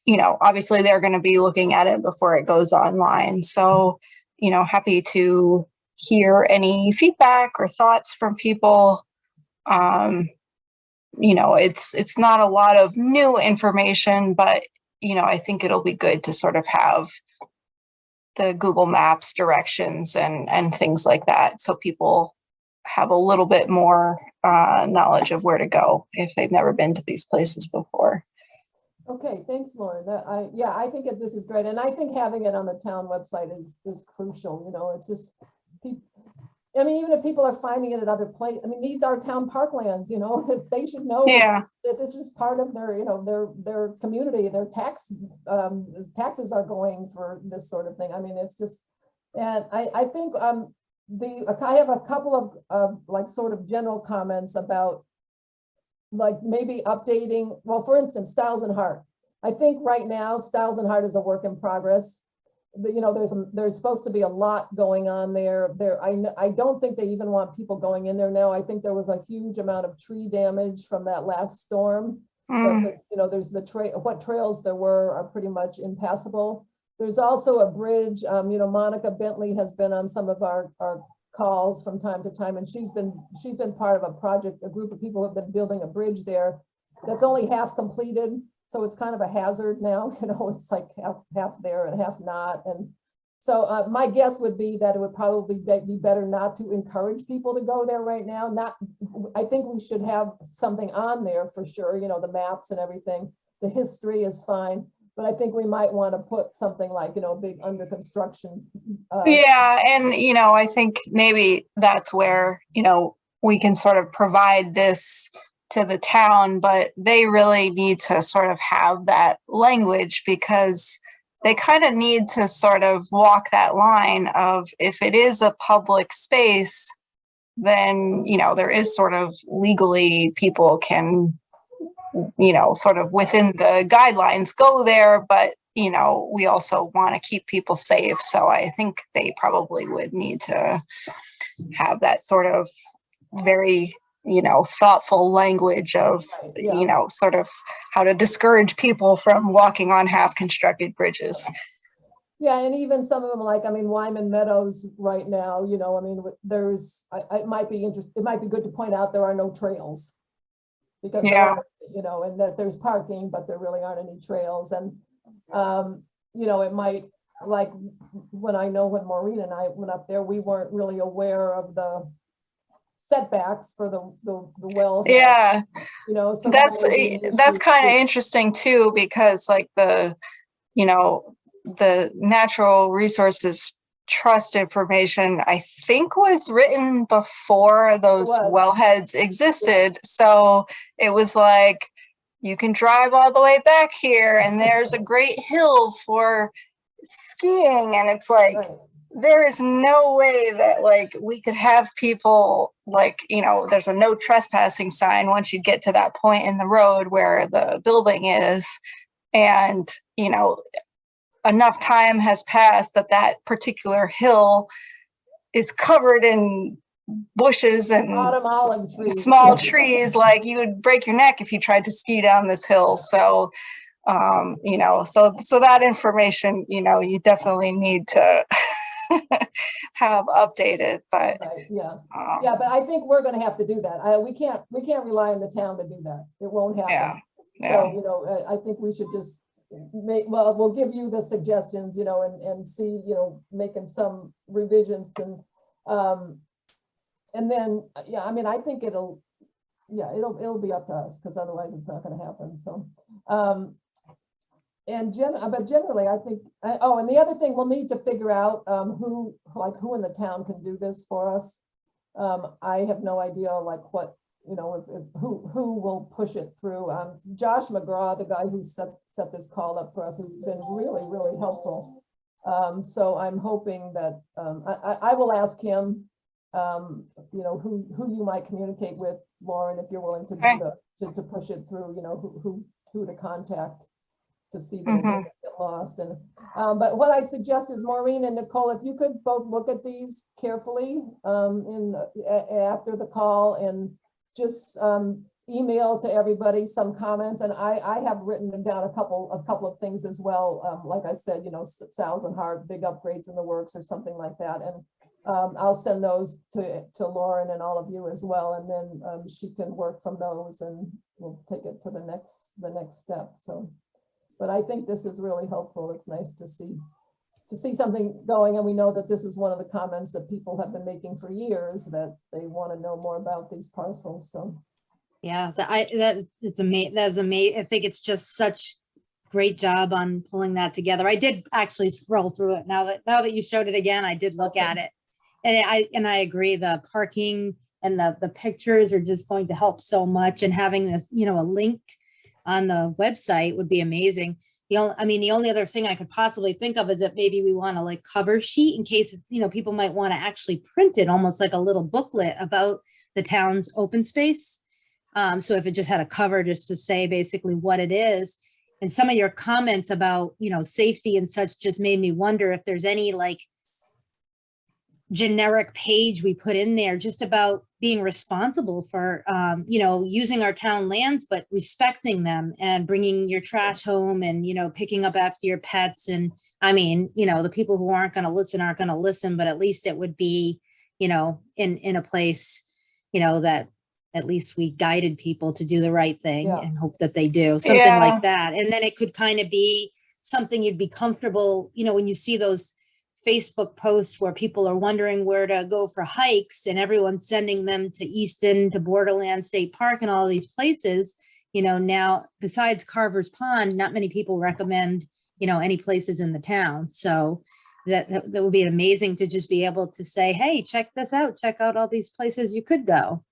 you know, obviously they're going to be looking at it before it goes online. So, you know, happy to hear any feedback or thoughts from people. You know, it's not a lot of new information, but, you know, I think it'll be good to sort of have the Google Maps directions and things like that, so people have a little bit more knowledge of where to go if they've never been to these places before. Okay, thanks, Lauren. Yeah, I think this is great, and I think having it on the town website is crucial. You know, it's just I mean, even if people are finding it at other places, I mean, these are town parklands, you know, they should know Yeah. that this is part of their, you know, their community, their taxes are going for this sort of thing. I mean, it's just, and I think I have a couple of like sort of general comments about like maybe updating, well, for instance, Styles and Hart. I think right now Styles and Hart is a work in progress. You know, there's supposed to be a lot going on there. I don't think they even want people going in there now. I think there was a huge amount of tree damage from that last storm. But, you know, there's what trails there were are pretty much impassable. There's also a bridge. You know, Monica Bentley has been on some of our calls from time to time, and she's been part of a project, a group of people who have been building a bridge there that's only half completed. So it's kind of a hazard now, you know, it's like half there and half not. And so my guess would be that it would probably be better not to encourage people to go there right now. I think we should have something on there for sure, you know, the maps and everything. The history is fine, but I think we might want to put something like, you know, big under construction. Yeah, and you know, I think maybe that's where, you know, we can sort of provide this to the town, but they really need to sort of have that language, because they kind of need to sort of walk that line of, if it is a public space, then, you know, there is sort of legally people can, you know, sort of within the guidelines go there, but you know, we also want to keep people safe. So I think they probably would need to have that sort of very, you know, thoughtful language of, you know, sort of how to discourage people from walking on half constructed bridges. Yeah, and even some of them, like, I mean, Wyman Meadows right now, you know, I mean, it might be good to point out there are no trails. Because, you know, and that there's parking, but there really aren't any trails. And, you know, it might, like, when Maureen and I went up there, we weren't really aware of the setbacks for the well. Yeah, you know, so that's kind of interesting too, because like you know, the Natural Resources Trust information, I think, was written before those wellheads existed. So it was like, you can drive all the way back here and there's a great hill for skiing, and it's like, there is no way that like we could have people, like, you know, there's a no trespassing sign once you get to that point in the road where the building is, and you know, enough time has passed that particular hill is covered in bushes and olive trees. Small trees, like you would break your neck if you tried to ski down this hill. So you know, so that information, you know, you definitely need to have updated. But yeah, but I think we're going to have to do that. We can't rely on the town to do that. It won't happen. So you know, I think we should just we'll give you the suggestions, you know, and see, you know, making some revisions, and then I mean, I think it'll be up to us, because otherwise it's not going to happen. So but generally I think, and the other thing, we'll need to figure out who in the town can do this for us. I have no idea, like, what, you know, who will push it through. Josh McGraw, the guy who set this call up for us, has been really, really helpful. So I'm hoping that I will ask him, you know, who you might communicate with, Lauren, if you're willing to do to push it through, you know, who to contact to see that it doesn't get lost. And but what I'd suggest is, Maureen and Nicole, if you could both look at these carefully after the call, and just email to everybody some comments. And I have written down a couple of things as well. Like I said, you know, Styles and Hart, big upgrades in the works or something like that. And I'll send those to Lauren and all of you as well. And then she can work from those, and we'll take it to the next step. So, but I think this is really helpful. It's nice to see something going, and we know that this is one of the comments that people have been making for years, that they want to know more about these parcels. So yeah, that's amazing. I think it's just such great job on pulling that together. I did actually scroll through it now that you showed it again. I did look at it, And I agree, the parking and the pictures are just going to help so much, and having this, you know, a link on the website would be amazing. The only other thing I could possibly think of is that maybe we want to like cover sheet in case, you know, people might want to actually print it almost like a little booklet about the town's open space. So if it just had a cover just to say basically what it is. And some of your comments about, you know, safety and such just made me wonder if there's any like generic page we put in there just about being responsible for, you know, using our town lands, but respecting them and bringing your trash home and, you know, picking up after your pets. And I mean, you know, the people who aren't going to listen, but at least it would be, you know, in a place, you know, that at least we guided people to do the right thing Yeah. and hope that they do something Yeah. like that. And then it could kind of be something you'd be comfortable, you know, when you see those Facebook posts where people are wondering where to go for hikes and everyone's sending them to Easton, to Borderland State Park and all these places, you know, now besides Carver's Pond, not many people recommend, you know, any places in the town. So that would be amazing to just be able to say, hey, check this out, check out all these places you could go.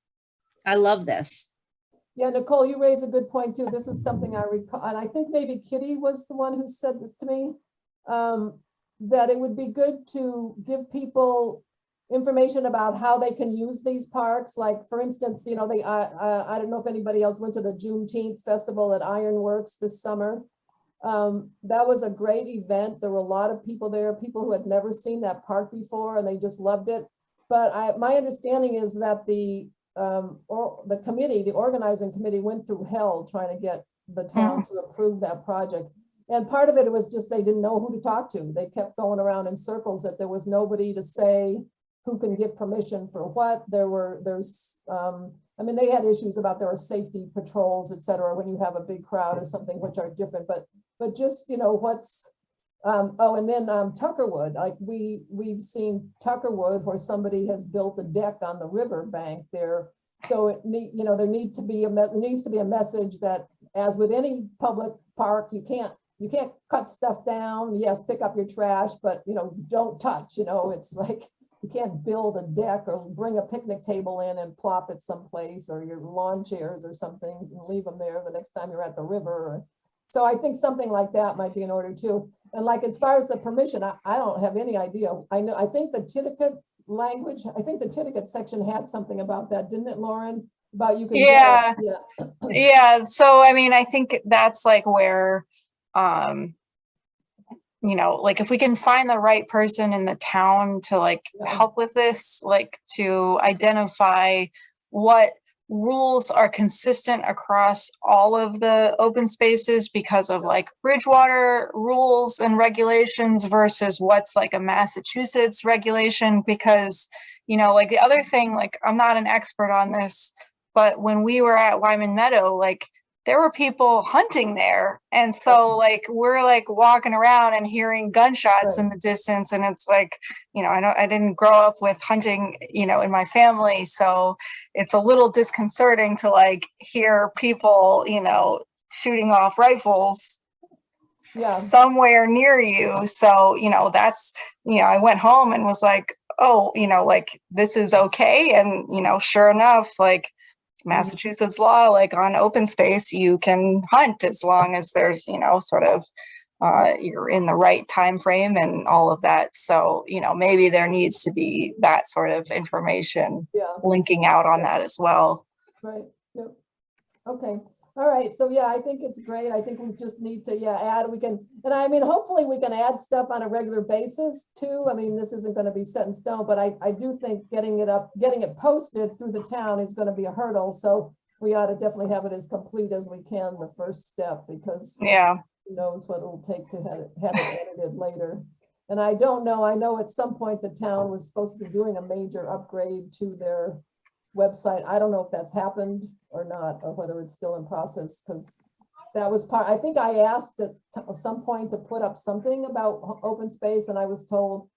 I love this. Yeah, Nicole, you raise a good point too. This is something I recall, and I think maybe Kitty was the one who said this to me. That it would be good to give people information about how they can use these parks. Like, for instance, you know, I don't know if anybody else went to the Juneteenth festival at Ironworks this summer. That was a great event. There were a lot of people there, people who had never seen that park before, and they just loved it. But my understanding is that the committee, the organizing committee, went through hell trying to get the town to approve that project. And part of it was just they didn't know who to talk to. They kept going around in circles, that there was nobody to say who can give permission for what. I mean, they had issues about there were safety patrols, et cetera, when you have a big crowd or something, which are different, but just, you know, what's, and then Tuckerwood, like we've seen Tuckerwood where somebody has built a deck on the river bank there. So there needs to be a message that, as with any public park, you can't cut stuff down. Yes, pick up your trash, but, you know, don't touch. You know, it's like you can't build a deck or bring a picnic table in and plop it someplace, or your lawn chairs or something and leave them there the next time you're at the river. So I think something like that might be in order too. And like, as far as the permission, I don't have any idea. I think the Titicut language, I think the Titicut section had something about that, didn't it, Lauren? About you can. Yeah. Yeah. Yeah. So, I mean, I think that's like where, you know, like if we can find the right person in the town to like help with this, like to identify what rules are consistent across all of the open spaces because of like Bridgewater rules and regulations versus what's like a Massachusetts regulation. Because, you know, like the other thing, like I'm not an expert on this, but when we were at Wyman Meadow, like there were people hunting there. And so like, we're like walking around and hearing gunshots in the distance. And it's like, you know, I didn't grow up with hunting, you know, in my family. So it's a little disconcerting to like hear people, you know, shooting off rifles somewhere near you. So, you know, that's, you know, I went home and was like, oh, you know, like this is okay. And, you know, sure enough, like, Massachusetts law, like on open space, you can hunt as long as there's, you know, sort of you're in the right time frame and all of that. So, you know, maybe there needs to be that sort of information linking out on that as well. Right. Yep. Okay. All right. So yeah, I think it's great. I think we just need to add. And I mean, hopefully we can add stuff on a regular basis too. I mean, this isn't going to be set in stone, but I do think getting it posted through the town is going to be a hurdle. So we ought to definitely have it as complete as we can, the first step, because who knows what it'll take to have it edited later. And I don't know. I know at some point the town was supposed to be doing a major upgrade to their website. I don't know if that's happened or not, or whether it's still in process, because that was part, I think I asked at some point to put up something about open space, and I was told,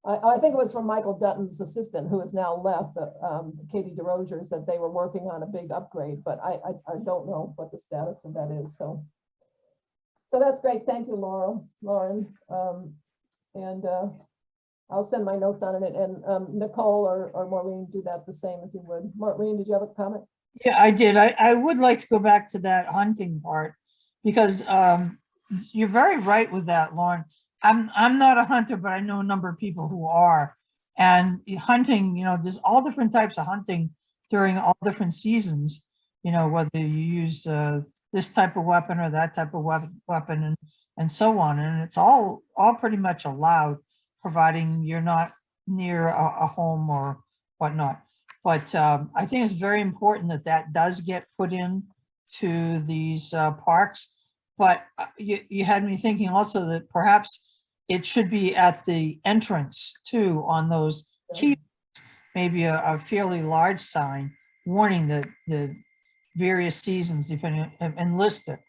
I think it was from Michael Dutton's assistant, who has now left, Katie DeRozier's, that they were working on a big upgrade, but I don't know what the status of that is. So that's great. Thank you, Lauren. I'll send my notes on it, and Nicole or Maureen, do that the same if you would. Maureen, did you have a comment? Yeah, I did. I would like to go back to that hunting part because you're very right with that, Lauren. I'm not a hunter, but I know a number of people who are. And hunting, there's all different types of hunting during all different seasons, whether you use this type of weapon or that type of weapon and so on. And it's all pretty much allowed, providing you're not near a home or whatnot. But I think it's very important that does get put in to these parks. But you had me thinking also that perhaps it should be at the entrance too on those keys, maybe a fairly large sign warning that the various seasons depending and list it.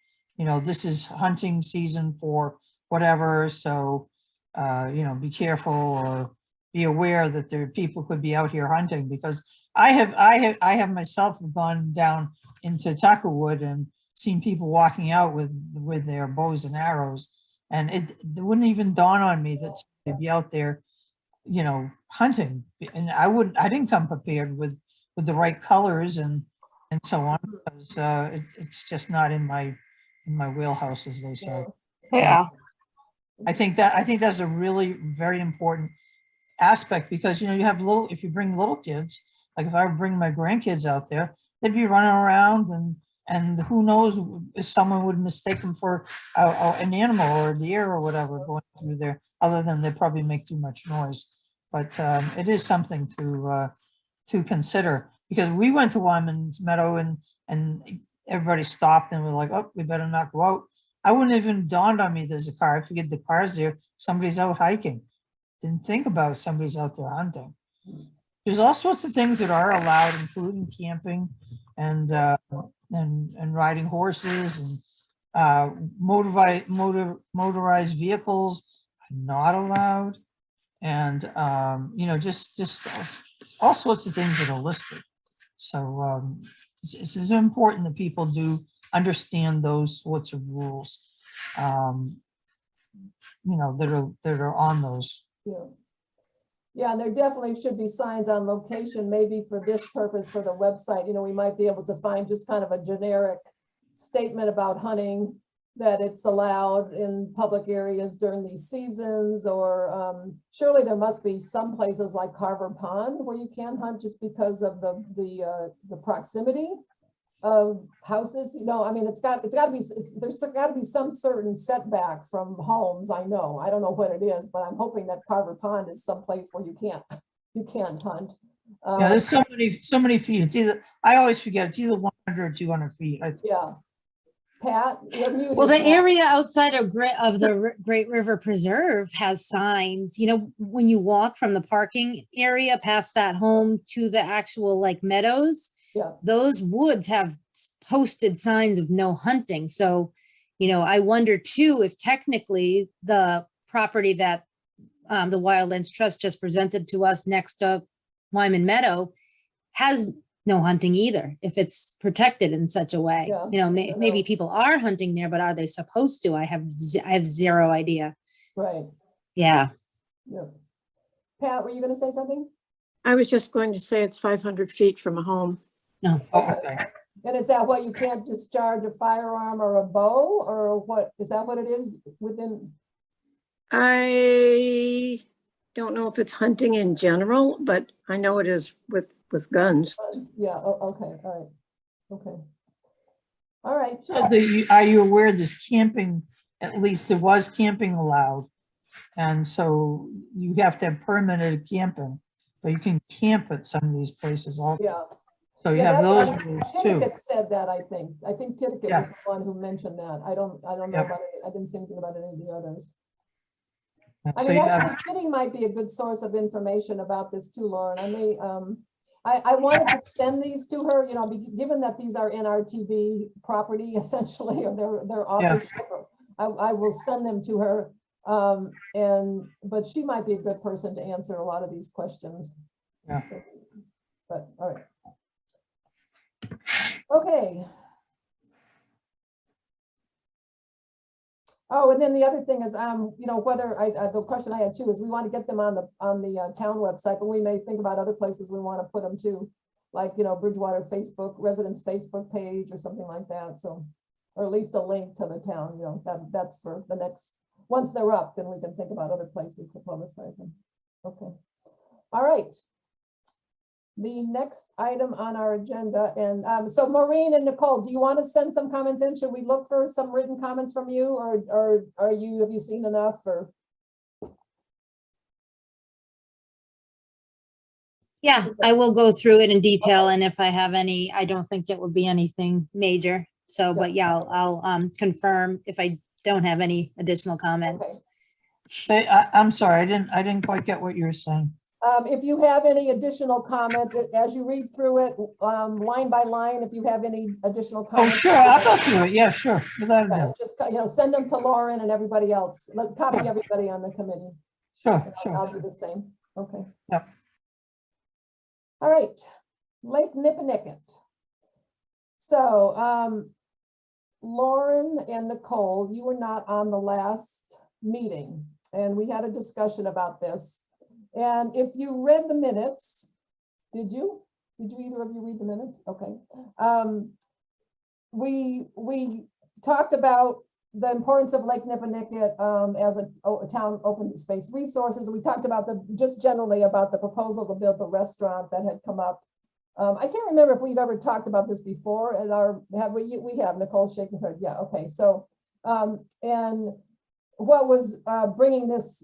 This is hunting season for whatever, so be careful or be aware that there people could be out here hunting, because I have myself gone down into Tuckerwood and seen people walking out with their bows and arrows, and it wouldn't even dawn on me that they'd be out there, hunting. And I didn't come prepared with the right colors and so on, because it's just not in my wheelhouse, as they say. Yeah. I think that's a really very important aspect, because you have if you bring little kids, like if I bring my grandkids out there, they'd be running around and who knows if someone would mistake them for an animal or a deer or whatever going through there, other than they probably make too much noise. But it is something to consider, because we went to Wyman Meadows and everybody stopped and we're like, oh, we better not go out. I wouldn't even dawned on me there's a car. I figured the car's there. Somebody's out hiking. Didn't think about somebody's out there hunting. There's all sorts of things that are allowed, including camping and riding horses, and motorized vehicles are not allowed, and just all sorts of things that are listed. So it's important that people do understand those sorts of rules, that are on those. Yeah. Yeah, and there definitely should be signs on location, maybe for this purpose, for the website. We might be able to find just kind of a generic statement about hunting, that it's allowed in public areas during these seasons, or surely there must be some places like Carver Pond where you can hunt just because of the proximity of houses. I mean, there's got to be some certain setback from homes. I don't know what it is, but I'm hoping that Carver Pond is someplace where you can't hunt. Yeah, there's so many feet. It's either, I always forget, it's either 100 or 200 feet. Yeah. Pat, you're muted. Well, the Pat. area outside of the Great River Preserve has signs, when you walk from the parking area past that home to the actual meadows, Yeah. those woods have posted signs of no hunting. So, I wonder too, if technically the property that the Wildlands Trust just presented to us next to Wyman Meadow has no hunting either, if it's protected in such a way. Yeah, Maybe people are hunting there, but are they supposed to? I have zero idea. Right. Yeah. Yeah. Pat, were you going to say something? I was just going to say it's 500 feet from a home. No. Okay. And is that what, you can't discharge a firearm or a bow, or what? Is that what it is within? I don't know if it's hunting in general, but I know it is with guns. Yeah. Okay. All right. Okay. All right. So are you aware there's camping, at least there was camping allowed? And so you have to have permitted camping, but you can camp at some of these places also. Yeah. So you Yeah, have those that's- rules too. Tippett said that, I think. Tippett Yeah. was the one who mentioned that. I don't know Yeah. about it. I didn't see anything about any of the others. And I so mean, you actually, have, Kitty might be a good source of information about this too, Lauren. I may, I wanted to send these to her, given that these are NRTB property essentially, or their authorship. I will send them to her, but she might be a good person to answer a lot of these questions. Yeah. But, all right. Okay. Oh, and and then the other thing is, you know, whether the question I had too is we want to get them on the town website, but we may think about other places we want to put them to, like, you know, Bridgewater Facebook, residents Facebook page or something like that. So, or at least a link to the town, you know, that's for the next, once they're up, then we can think about other places to publicize them. Okay. All right. The next item on our agenda, and so Maureen and Nicole, do you want to send some comments in? Should we look for some written comments from you, or have you seen enough? Or Yeah, I will go through it in detail, and if I have any, I don't think it would be anything major. So, but yeah, I'll confirm if I don't have any additional comments. I'm sorry, I didn't quite get what you were saying. If you have any additional comments, as you read through it, line by line, if you have any additional Oh, comments. sure, I'll go through it. Yeah, sure. Without a doubt. Just, you know, send them to Lauren and everybody else. Like, copy everybody on the committee. Sure, I'll sure. do the same. Okay. Yep. All right, Lake Nippenicket. So, Lauren and Nicole, you were not on the last meeting, and we had a discussion about this. And if you read the minutes, did you either of you read the minutes? Okay. We talked about the importance of Lake Nippenicket as a town open space resources. We talked about just generally about the proposal to build the restaurant that had come up. I can't remember if we've ever talked about this before at we have. Nicole shaking her head. Yeah, okay. So, and what was bringing this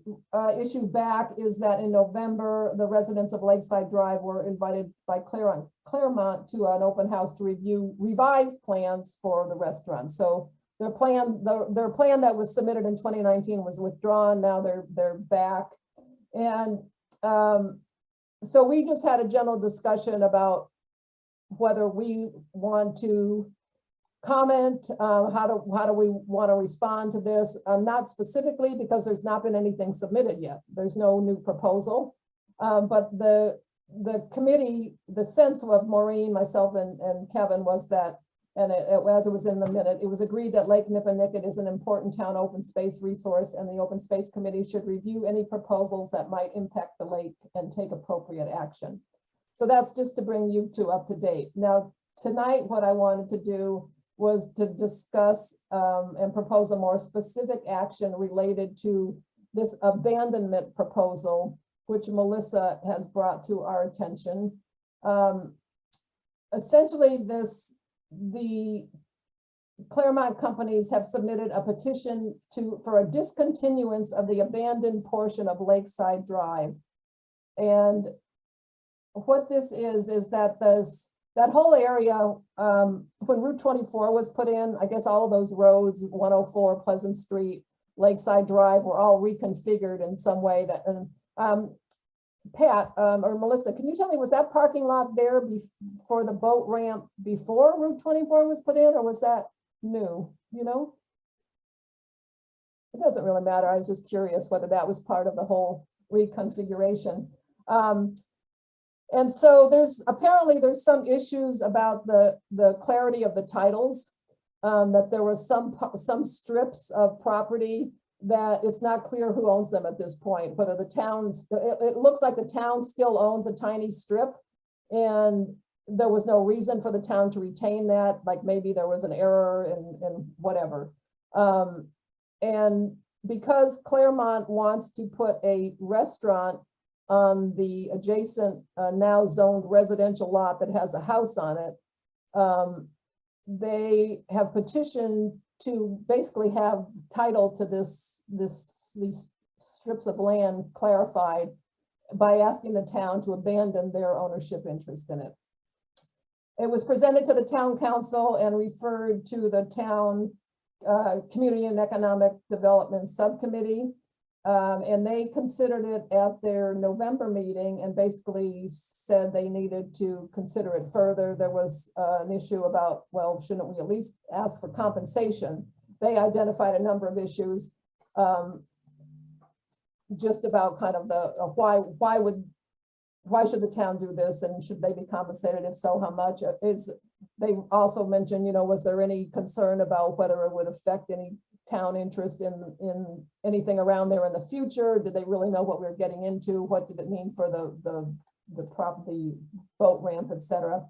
issue back is that in November, the residents of Lakeside Drive were invited by Claremont to an open house to review revised plans for the restaurant. So their plan that was submitted in 2019 was withdrawn. Now they're back. And so we just had a general discussion about whether we want to comment, how do we want to respond to this? Not specifically because there's not been anything submitted yet. There's no new proposal. But the committee, the sense of Maureen, myself, and Kevin was that, and as it was in the minute, it was agreed that Lake Nippenicket is an important town open space resource, and the open space committee should review any proposals that might impact the lake and take appropriate action. So that's just to bring you two up to date. Now, tonight, what I wanted to do was to discuss and propose a more specific action related to this abandonment proposal, which Melissa has brought to our attention. Essentially, the Claremont companies have submitted a petition for a discontinuance of the abandoned portion of Lakeside Drive. And what this is that that whole area, when Route 24 was put in, I guess all of those roads, 104, Pleasant Street, Lakeside Drive, were all reconfigured in some way. That, and Pat or Melissa, can you tell me, was that parking lot there for the boat ramp before Route 24 was put in, or was that new? You know? It doesn't really matter. I was just curious whether that was part of the whole reconfiguration. And so apparently there's some issues about the clarity of the titles, that there was some strips of property that it's not clear who owns them at this point, whether the towns, it looks like the town still owns a tiny strip, and there was no reason for the town to retain that, like maybe there was an error in whatever. And because Claremont wants to put a restaurant on the adjacent now zoned residential lot that has a house on it, they have petitioned to basically have title to these strips of land clarified by asking the town to abandon their ownership interest in it. It was presented to the town council and referred to the town Community and Economic Development Subcommittee. And they considered it at their November meeting and basically said they needed to consider it further. There was an issue about, well, shouldn't we at least ask for compensation? They identified a number of issues, just about kind of the why should the town do this, and should they be compensated? If so, how much? They also mentioned, you know, was there any concern about whether it would affect any town interest in anything around there in the future? Did they really know what we were getting into? What did it mean for the boat ramp, et cetera?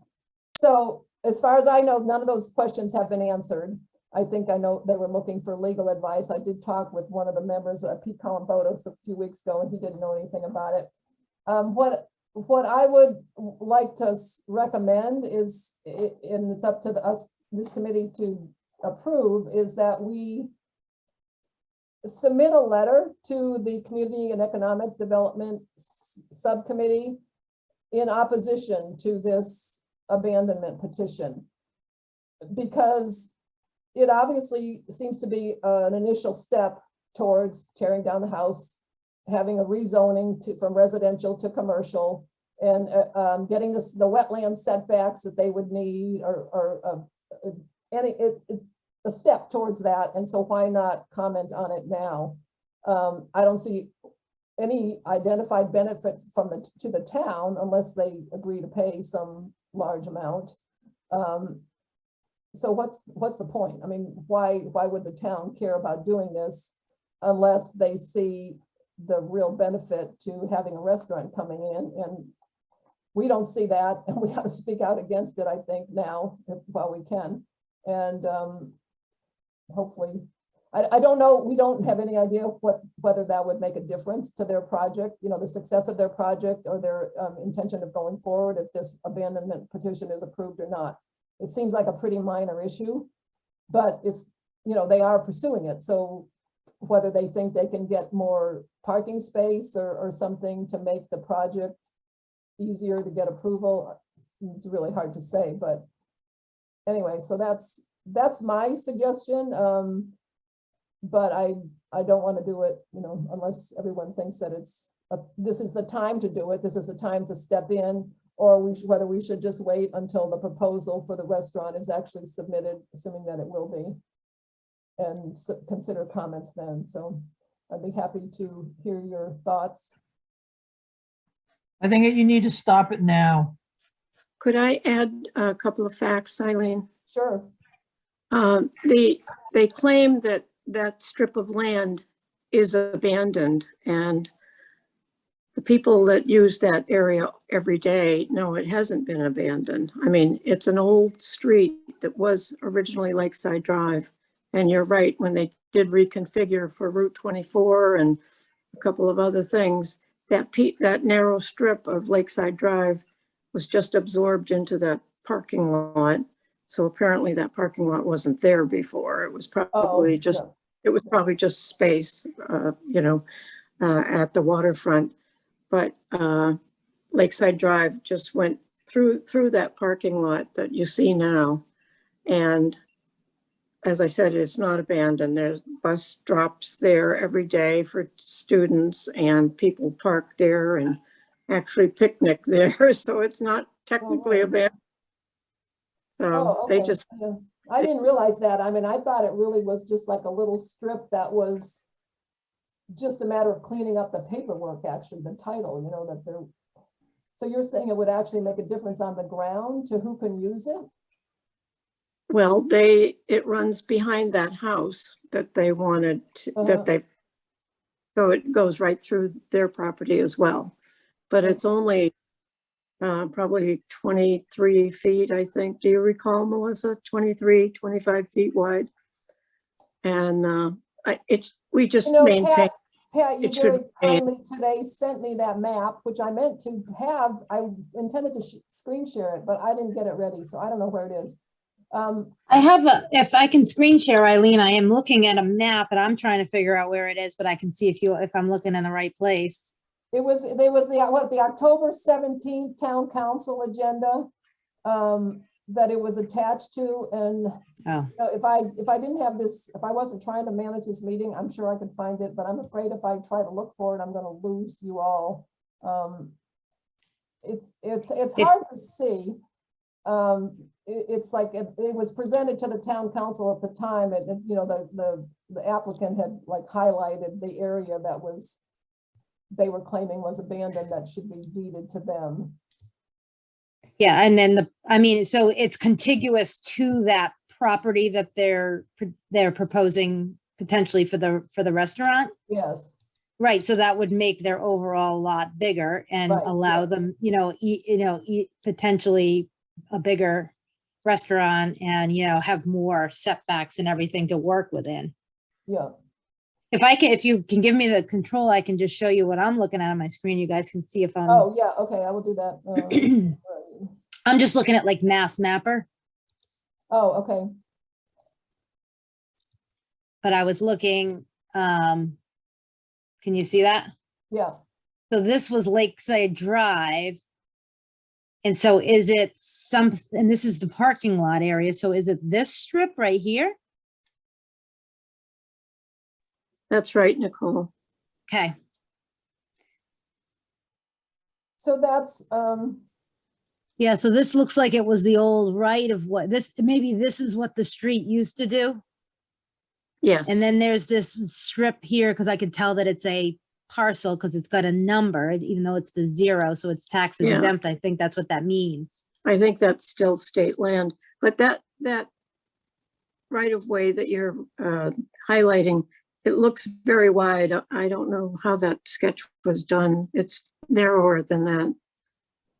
So as far as I know, none of those questions have been answered. I think I know they were looking for legal advice. I did talk with one of the members, Pete Columbotos, a few weeks ago, and he didn't know anything about it. What I would like to recommend is, and it's up to us, this committee to approve, is that we submit a letter to the Community and Economic Development Subcommittee in opposition to this abandonment petition, because it obviously seems to be an initial step towards tearing down the house, having a rezoning from residential to commercial, and getting the wetland setbacks that they would need, or it's a step towards that. And so why not comment on it now? I don't see any identified benefit to the town unless they agree to pay some large amount. So what's the point? I mean, why would the town care about doing this unless they see the real benefit to having a restaurant coming in? And we don't see that, and we have to speak out against it, I think, now while we can. And hopefully, I don't know, we don't have any idea whether that would make a difference to their project, you know, the success of their project or their intention of going forward if this abandonment petition is approved or not. It seems like a pretty minor issue, but it's, you know, they are pursuing it. So whether they think they can get more parking space or something to make the project easier to get approval, it's really hard to say. But anyway, so that's my suggestion. But I don't want to do it, you know, unless everyone thinks that this is the time to do it. This is the time to step in, or whether we should just wait until the proposal for the restaurant is actually submitted, assuming that it will be, and consider comments then. So I'd be happy to hear your thoughts. I think that you need to stop it now. Could I add a couple of facts, Eileen? Sure. They claim that that strip of land is abandoned, and the people that use that area every day know it hasn't been abandoned. I mean, it's an old street that was originally Lakeside Drive. And you're right, when they did reconfigure for Route 24 and a couple of other things, that narrow strip of Lakeside Drive was just absorbed into that parking lot. So apparently that parking lot wasn't there before. It was probably just space, you know, at the waterfront. But Lakeside Drive just went through that parking lot that you see now. And as I said, it's not abandoned. There's bus drops there every day for students, and people park there and actually picnic there. So it's not technically abandoned. So okay. they just, Yeah. I didn't realize that. I mean, I thought it really was just like a little strip that was just a matter of cleaning up the paperwork, actually, the title, you know, that they're, so you're saying it would actually make a difference on the ground to who can use it? well, it runs behind that house that they wanted to, so it goes right through their property as well. But it's only probably 23 feet, I think. Do you recall, Melissa? 23, 25 feet wide. And we just maintain. Pat, you it very should kindly today sent me that map, which I meant to have. I intended to screen share it, but I didn't get it ready, so I don't know where it is. I have if I can screen share, Eileen, I am looking at a map and I'm trying to figure out where it is, but I can see if I'm looking in the right place. There was the October 17th town council agenda that it was attached to. And Oh, you know, if I didn't have this, if I wasn't trying to manage this meeting, I'm sure I could find it, but I'm afraid if I try to look for it, I'm going to lose you all. It's hard to see. It's like it was presented to the town council at the time, and you know, the applicant had like highlighted the area that they were claiming was abandoned that should be deeded to them. yeah. And then so it's contiguous to that property that they're proposing potentially for the restaurant. Yes, Right, so that would make their overall lot bigger and Right, allow yeah. them, eat potentially a bigger restaurant and, have more setbacks and everything to work within. yeah. If you can give me the control, I can just show you what I'm looking at on my screen. You guys can see if I'm, Oh, yeah, okay, I will do that. Where are you? I'm just looking at like Mass Mapper, Oh, okay, but I was looking, can you see that? yeah. So this was Lakeside Drive. And so is it and this is the parking lot area. So is it this strip right here? That's right, Nicole. Okay. So that's, Yeah, so this looks like it was the old right of what maybe this is what the street used to do. Yes, And then there's this strip here because I could tell that it's a parcel because it's got a number, even though it's the 0, so it's tax Yeah. exempt. I think that's what that means. I think that's still state land, but that right of way that you're highlighting, it looks very wide. I don't know how that sketch was done. It's narrower than that.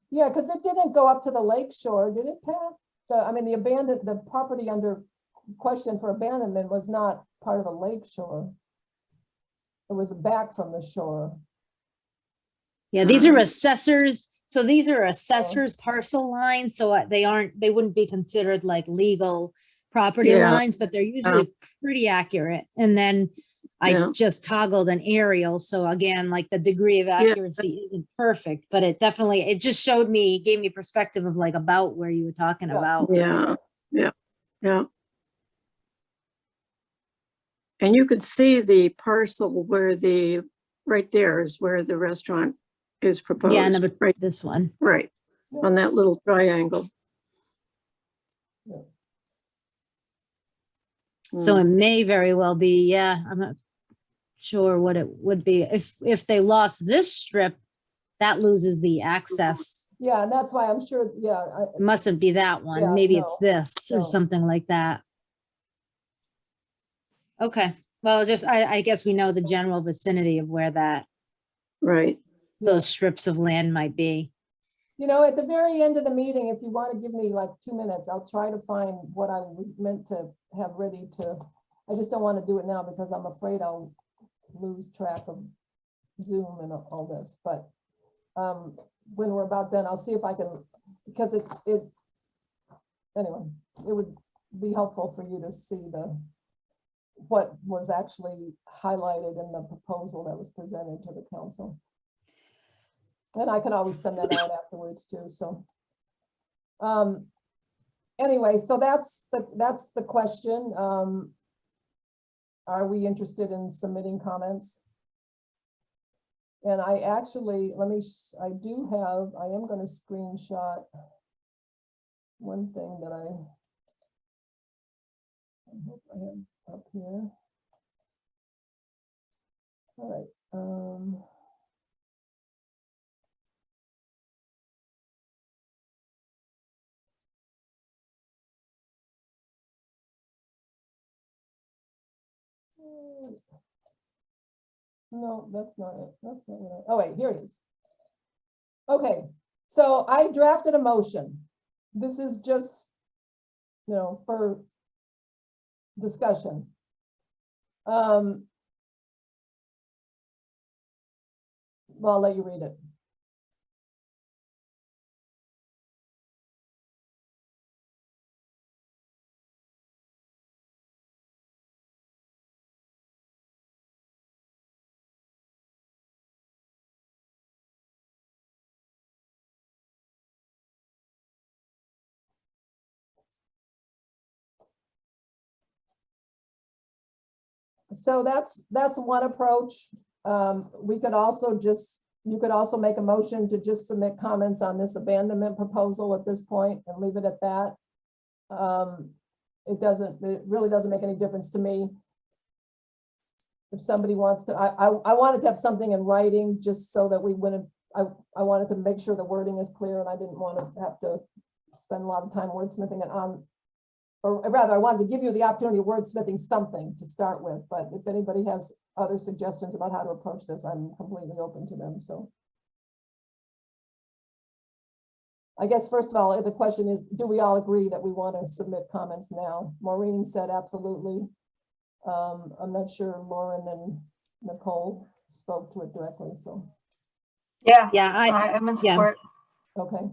yeah, because it didn't go up to the lake shore, did it, Pat? The property under question for abandonment was not part of the lake shore. It was back from the shore. Yeah, these are Um, assessors. So these are assessors parcel lines. So they wouldn't be considered like legal property Yeah. lines, but they're usually pretty accurate. And then I Yeah. just toggled an aerial. So again, like the degree of accuracy isn't perfect, but it just gave me perspective of like about where you were talking Yeah. about. Yeah. And you could see the parcel where right there is where the restaurant is proposed. Yeah, number Right, this one. right, on that little triangle. So Mm. it may very well be, yeah, I'm not sure what it would be. If they lost this strip, that loses the access. Yeah, and that's why I'm sure, yeah, It mustn't be that one. Yeah, Maybe it's no, this or no. something like that. Okay, well, I guess we know the general vicinity of where Right, those strips of land might be. at the very end of the meeting, if you want to give me like 2 minutes, I'll try to find what I was meant to have ready to. I just don't want to do it now because I'm afraid I'll lose track of Zoom and all this, but when we're about done, I'll see if I can, because anyway, it would be helpful for you to see what was actually highlighted in the proposal that was presented to the council. And I can always send that out afterwards too, so. Anyway, so that's the question. Are we interested in submitting comments? And I actually, I am going to screenshot one thing that I hope I have up here. All right. No, that's not it. That's not it. Oh, wait, here it is. Okay, so I drafted a motion. This is just, for discussion. Well, I'll let you read it. So that's one approach. We could also you could also make a motion to just submit comments on this abandonment proposal at this point and leave it at that. It really doesn't make any difference to me. If somebody wants to, I wanted to have something in writing just so that we wouldn't, I wanted to make sure the wording is clear and I didn't want to have to spend a lot of time wordsmithing it on or rather, I wanted to give you the opportunity of wordsmithing something to start with, but if anybody has other suggestions about how to approach this, I'm completely open to them, so. I guess, first of all, the question is, do we all agree that we want to submit comments now? Maureen said absolutely. I'm not sure Lauren and Nicole spoke to it directly, so, Yeah, Yeah, I'm in yeah. support. okay.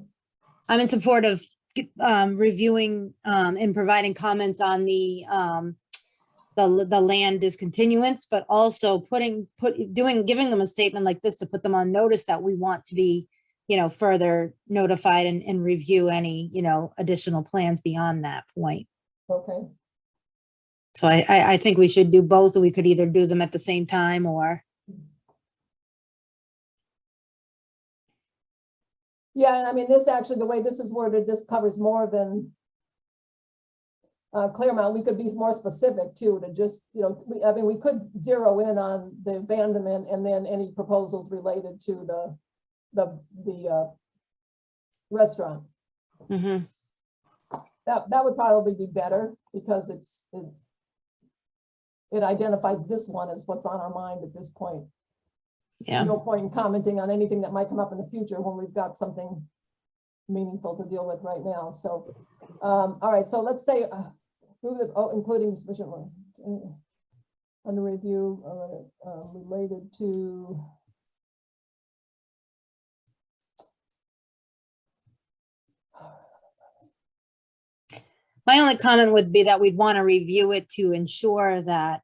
I'm in support of reviewing and providing comments on the land discontinuance, but also giving them a statement like this to put them on notice that we want to be, further notified and review any, additional plans beyond that point. Okay, So I think we should do both. We could either do them at the same time or. yeah, and I mean, this actually, the way this is worded, this covers more than Claremont. We could be more specific too, to just, I mean, we could zero in on the abandonment and then any proposals related to the restaurant. Mhm. That would probably be better because it identifies this one as what's on our mind at this point. Yeah. No point in commenting on anything that might come up in the future when we've got something meaningful to deal with right now. So, all right, so let's say, including sufficient under review related to. My only comment would be that we'd want to review it to ensure that,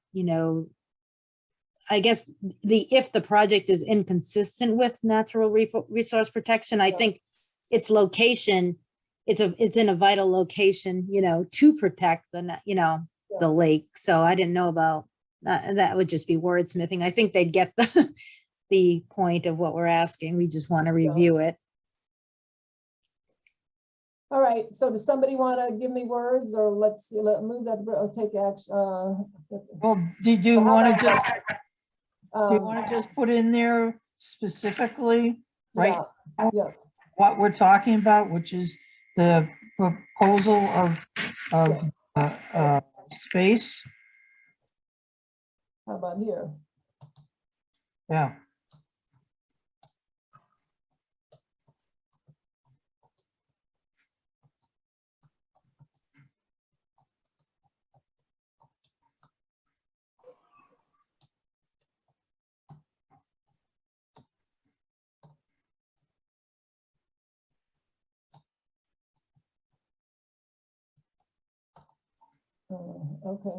I guess if the project is inconsistent with natural resource protection, I think its location, it's in a vital location, to protect the lake. So I didn't know about that. That would just be wordsmithing. I think they'd get the point of what we're asking. We just want to review it. All right, so does somebody want to give me words, or let's move that, or take action? Well, did you How want to about- just put in there specifically, right? Yeah, What we're talking about, which is the proposal of space? how about here? Yeah. Okay.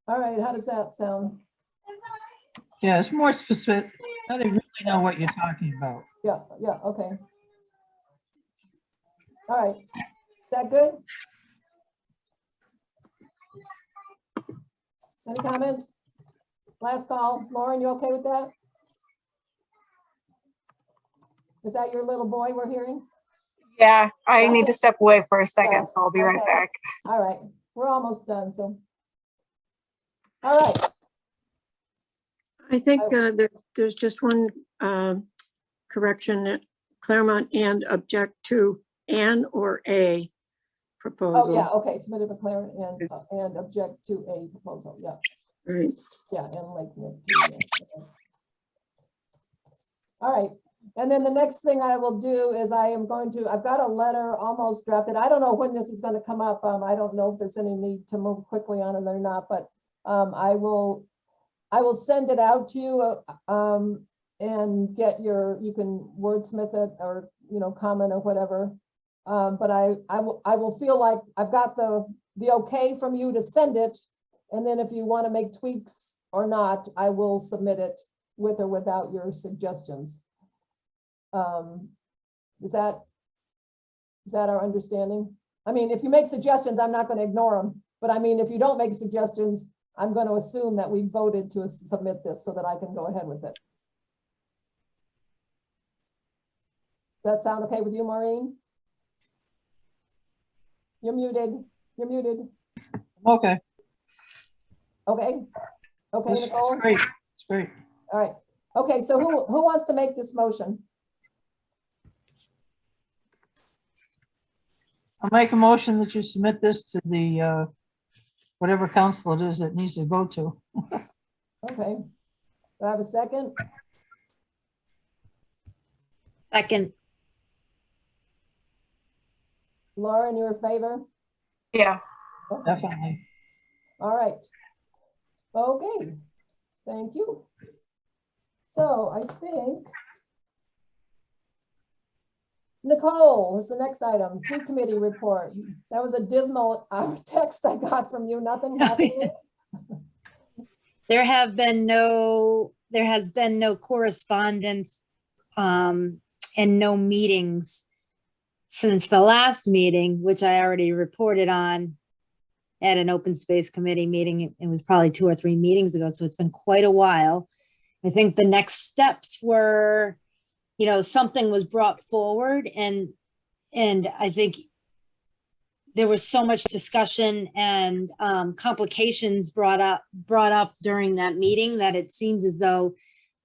All right, how does that sound? Yeah, it's more specific. Now they really know what you're talking about. Yeah, okay. All right, is that good? Any comments? Last call. Lauren, you okay with that? Is that your little boy we're hearing? Yeah, I need to step away for a second, Yeah, so I'll be right okay. back. All right, we're almost done, so. All right, I think there's just one correction. Claremont and object to an or a proposal. oh, yeah, okay, submitted McLaren and object to a proposal, yeah, Right. yeah, and Lake Nick too, yeah, okay. All right, and then the next thing I will do is I've got a letter almost drafted. I don't know when this is gonna come up. I don't know if there's any need to move quickly on it or not, but I will send it out to you and get you can wordsmith it or, comment or whatever. But I will feel like I've got the okay from you to send it. And then if you want to make tweaks or not, I will submit it with or without your suggestions. Is that our understanding? I mean, if you make suggestions, I'm not going to ignore them. But I mean, if you don't make suggestions, I'm going to assume that we voted to submit this so that I can go ahead with it. that sound okay with you, Maureen? You're muted. You're muted. Okay, Okay. Okay, it's Nicole? great, it's great. All right. Okay, so who wants to make this motion? I'll make a motion that you submit this to the, whatever council it is that needs to go to. Okay. Do I have a second? Second, Lauren, you're in favor? Yeah. Okay. Definitely. All right. Okay, thank you. So I think Nicole is the next item, tree committee report. That was a dismal text I got from you, nothing happening. there has been no correspondence and no meetings since the last meeting, which I already reported on at an open space committee meeting. It was probably 2 or 3 meetings ago, so it's been quite a while. I think the next steps were, something was brought forward, and I think there was so much discussion and complications brought up during that meeting that it seemed as though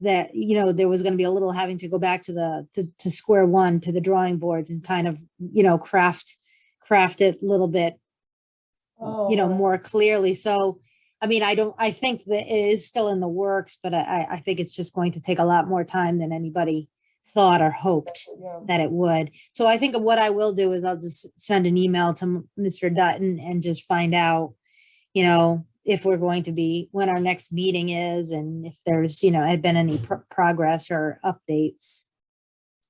that there was going to be a little having to go back to square one, to the drawing boards, and kind of craft it a little bit more clearly. So I think that it is still in the works, but I think it's just going to take a lot more time than anybody thought or hoped that it would. So I think what I will do is I'll just send an email to Mr. Dutton and just find out, if we're going to be, when our next meeting is, and if there's, had been any progress or updates.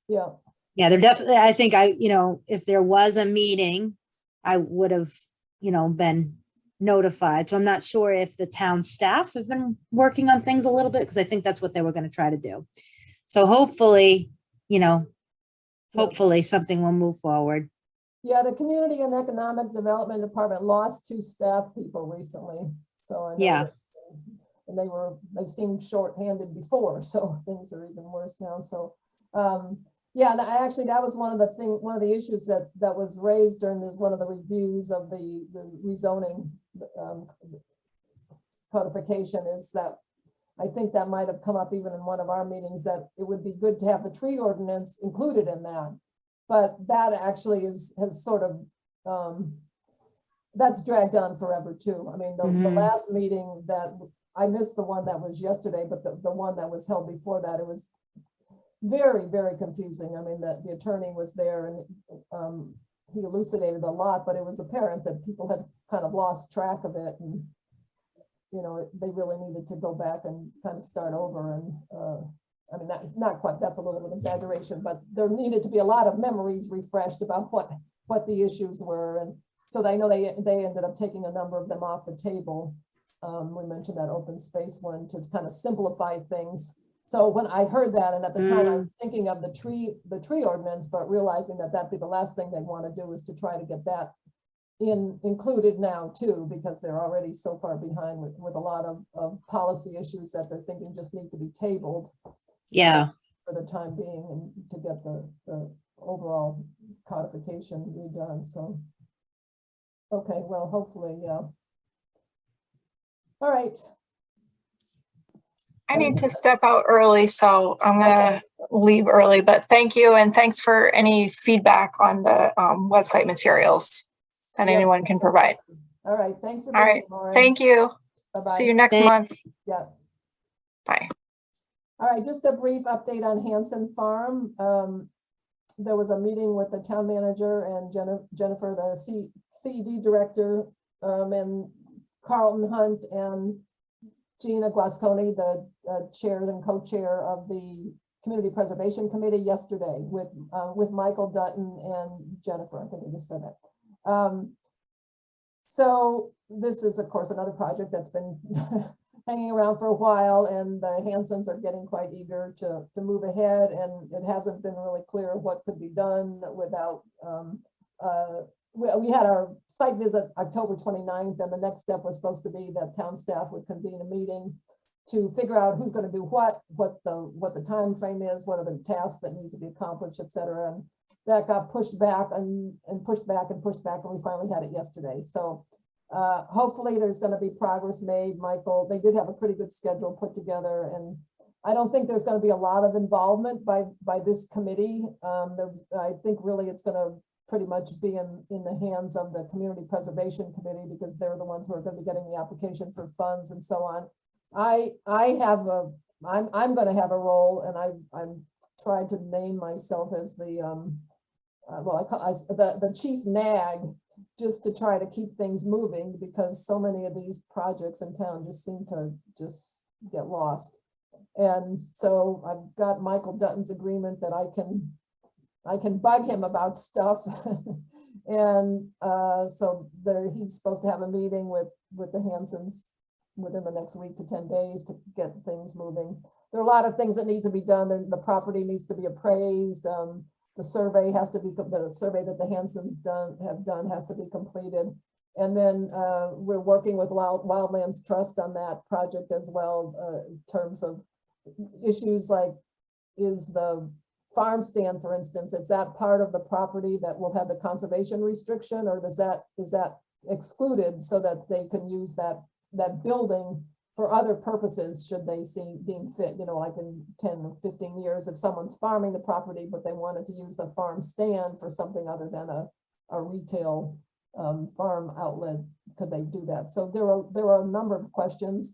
Yeah. Yeah, there definitely, I think if there was a meeting, I would have, been notified. So I'm not sure if the town staff have been working on things a little bit, because I think that's what they were going to try to do. So hopefully, hopefully something will move forward. Yeah, the Community and Economic Development Department lost 2 staff people recently. So I know Yeah. and they seemed shorthanded before, so things are even worse now. So yeah, that was one of the issues that was raised during one of the reviews of the rezoning codification, is that I think that might have come up even in one of our meetings, that it would be good to have the tree ordinance included in that. But that actually has sort of, that's dragged on forever too. I mean, the last meeting that, I missed the one that was yesterday, but the one that was held before that, it was very, very confusing. I mean, that the attorney was there and he elucidated a lot, but it was apparent that people had kind of lost track of it, and they really needed to go back and kind of start over. And I mean, that's not quite, that's a little bit of exaggeration, but there needed to be a lot of memories refreshed about what the issues were. And so I know they ended up taking a number of them off the table. We mentioned that open space one to kind of simplify things. So when I heard that, and at the time I was thinking of the tree ordinance, but realizing that that'd be the last thing they'd want to do, is to try to get that included now too, because they're already so far behind with a lot of policy issues that they're thinking just need to be tabled. Yeah. For the time being, and to get the overall codification redone. So, okay, well, hopefully, yeah. All right. I need to step out early, so I'm gonna leave early, but thank you, and thanks for any feedback on the website materials that anyone can provide. All right, thanks for All being right, here, Lauren. thank you. Bye-bye. See you next Thank- month. Yeah. Bye. All right, just a brief update on Hanson Farm. There was a meeting with the town manager and Jennifer, the CED director, and Carlton Hunt and Gina Guasconi, the chair and co-chair of the Community Preservation Committee, yesterday with Michael Dutton and Jennifer. I think I just said that. So this is, of course, another project that's been hanging around for a while, and the Hansons are getting quite eager to move ahead, and it hasn't been really clear what could be done without, we had our site visit October 29th, and the next step was supposed to be that town staff would convene a meeting to figure out who's gonna do what the time frame is, what are the tasks that need to be accomplished, et cetera. And that got pushed back and pushed back and pushed back, and we finally had it yesterday. So hopefully there's gonna be progress made, Michael. They did have a pretty good schedule put together, and I don't think there's gonna be a lot of involvement by this committee. I think really it's gonna pretty much be in the hands of the Community Preservation Committee, because they're the ones who are gonna be getting the application for funds and so on. I'm gonna have a role, and I'm trying to name myself as the the chief nag, just to try to keep things moving, because so many of these projects in town just seem to just get lost. And so I've got Michael Dutton's agreement that I can bug him about stuff. And so he's supposed to have a meeting with the Hansons within the next week to 10 days to get things moving. There are a lot of things that need to be done. The property needs to be appraised. The survey has to be, the survey that the Hansons have done has to be completed. And then we're working with Wildlands Trust on that project as well, in terms of issues like, is the farm stand, for instance, is that part of the property that will have the conservation restriction, or is that excluded so that they can use that building for other purposes should they deem fit, like in 10 or 15 years, if someone's farming the property, but they wanted to use the farm stand for something other than a retail farm outlet, could they do that? So there are a number of questions.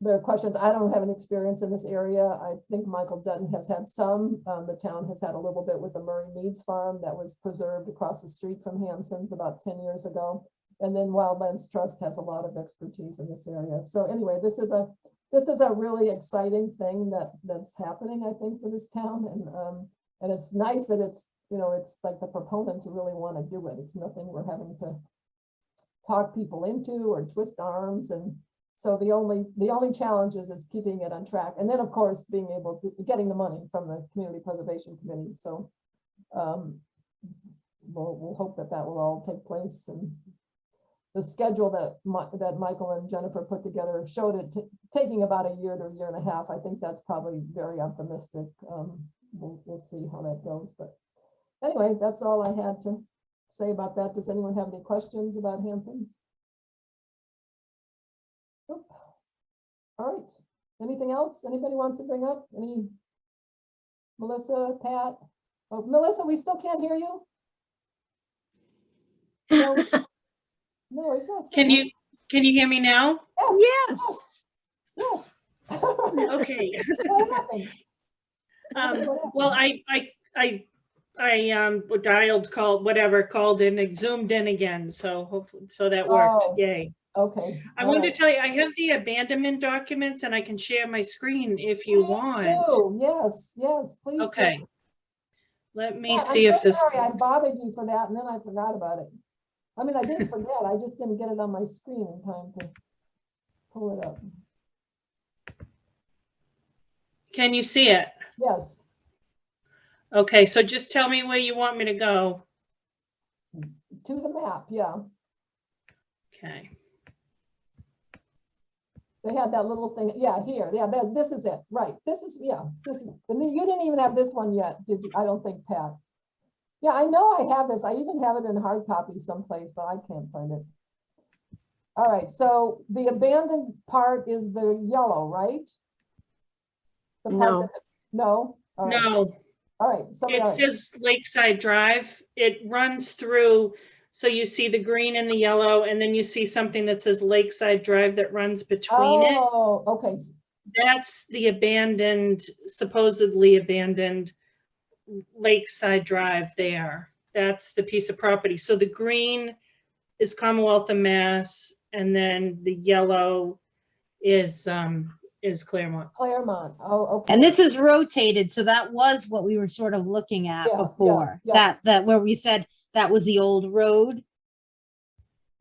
There are questions. I don't have any experience in this area. I think Michael Dutton has had some. The town has had a little bit with the Murray Meads farm that was preserved across the street from Hanson's about 10 years ago. And then Wildlands Trust has a lot of expertise in this area. So anyway, this is a really exciting thing that's happening, I think, for this town. And it's nice that it's like the proponents really want to do it. It's nothing we're having to talk people into or twist arms. And so the only challenge is keeping it on track. And then of course, being able to getting the money from the Community Preservation Committee. So we'll hope that will all take place. And the schedule that Michael and Jennifer put together showed it taking about a year to a year and a half. I think that's probably very optimistic. We'll see how that goes. But anyway, that's all I had to say about that. Does anyone have any questions about Hanson's? Nope. All right. Anything else anybody wants to bring up? Melissa, Pat? Oh, Melissa, we still can't hear you. No. No, it's not. Can you hear me now? Yes. Yes. Okay. What happened? Well, I called in and zoomed in again. So hopefully, that worked. Oh, Yay. okay. I wanted to tell you, I have the abandonment documents and I can share my screen if you want. Yes, please. Okay. Let me Yeah, see I'm if so this. sorry I bothered you for that and then I forgot about it. I mean, I didn't forget, I just didn't get it on my screen in time to pull it up. Can you see it? Yes. Okay, so just tell me where you want me to go. To the map, yeah. Okay. They had that little thing, yeah, here, yeah, this is it, right, this is, and then you didn't even have this one yet, did you? I don't think, Pat. Yeah, I know I have this, I even have it in hard copy someplace, but I can't find it. All right, so the abandoned part is the yellow, right? The part No. No? All right. No. All right, so It says Lakeside Drive. It runs through, so you see the green and the yellow, and then you see something that says Lakeside Drive that runs between it. Oh, okay. That's the abandoned, supposedly abandoned Lakeside Drive there. That's the piece of property. So the green is Commonwealth of Mass, and then the yellow is Claremont. Claremont, oh, okay. And this is rotated, so that was what we were sort of looking at Yeah, before. yeah. That where we said that was the old road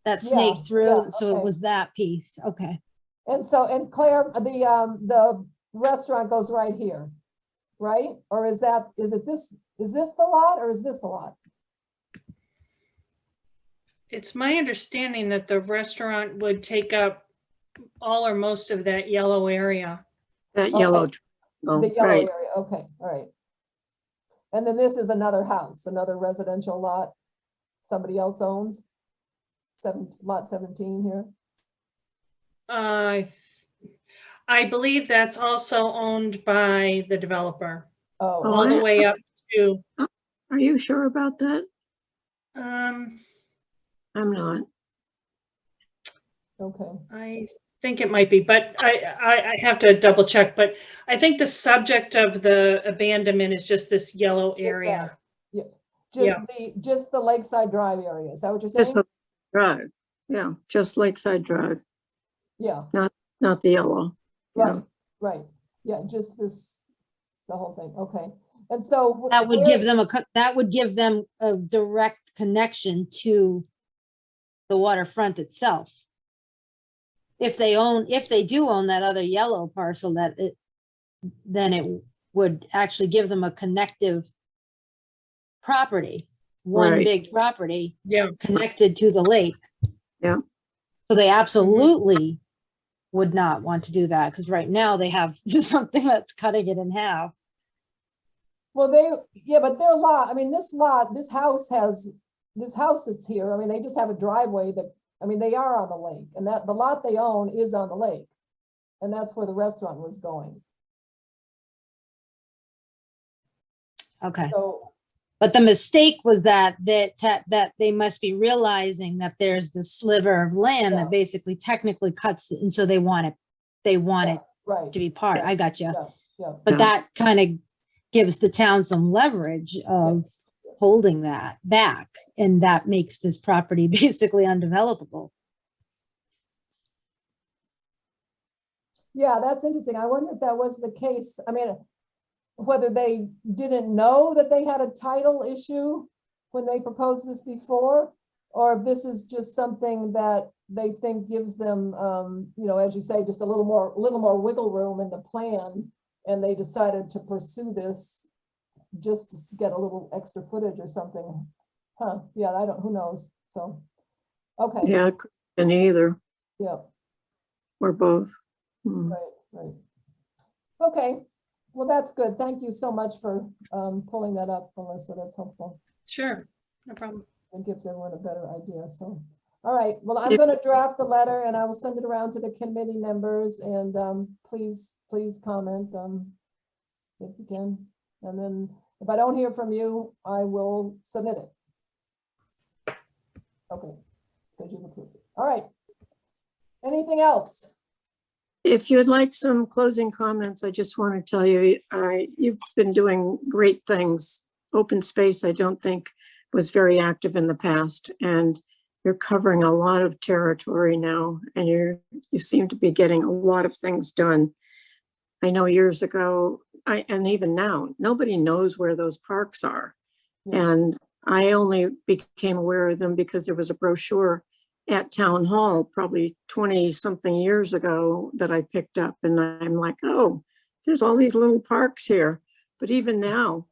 that snaked through, yeah, so okay. it was that piece. Okay. And so, and Claire, the restaurant goes right here, right? Or is this the lot or is this the lot? It's my understanding that the restaurant would take up all or most of that yellow area. That Okay. yellow, The yellow right, area, okay, all right. And then this is another house, another residential lot somebody else owns? Lot 17 here? I believe that's also owned by the developer, Oh, all the way up to, are you sure about that? um, I'm not. okay. I think it might be, but I have to double check, but I think the subject of the abandonment is just this yellow area. Yeah, Yeah. just the Lakeside Drive area, is that what you're Just saying? the drive, yeah, just Lakeside Drive, Yeah, not the yellow. right, right, yeah, just this, the whole thing, okay. And so. That would where- give them that would give them a direct connection to the waterfront itself. If they do own that other yellow parcel, then it would actually give them a connective property, one Right. big property Yeah. connected to the lake. Yeah. So they absolutely would not want to do that, because right now they have something that's cutting it in half. Well, but their lot, I mean, this house that's here, I mean, they just have a driveway that, I mean, they are on the lake, and that, the lot they own is on the lake. And that's where the restaurant was going, Okay. so, But the mistake was that they must be realizing that there's this sliver of land Yeah. that basically technically cuts it, and so they want it right, to be part. Yeah. I got you. yeah, But Yeah. that kind of gives the town some leverage of holding that back, and that makes this property basically undevelopable. yeah, that's interesting, I wonder if that was the case, I mean, whether they didn't know that they had a title issue when they proposed this before, or if this is just something that they think gives them, as you say, just a little more wiggle room in the plan, and they decided to pursue this just to get a little extra footage or something. Huh, yeah, who knows, so, okay, Yeah, and either, yeah, or both. Hmm. right. Okay, well, that's good, thank you so much for pulling that up, Melissa, that's helpful. Sure, no problem. It gives everyone a better idea, so. All right, well, I'm Yeah. gonna draft the letter and I will send it around to the committee members and please comment if you can. And then if I don't hear from you, I will submit it. Okay, because you've approved it. All right. Anything else? If you'd like some closing comments, I just want to tell you, you've been doing great things. Open space, I don't think was very active in the past, and you're covering a lot of territory now, and you seem to be getting a lot of things done. I know years ago, and even now, nobody knows where those parks are. Yeah. And I only became aware of them because there was a brochure at Town Hall probably 20 something years ago that I picked up, and I'm like, oh, there's all these little parks here. But even now,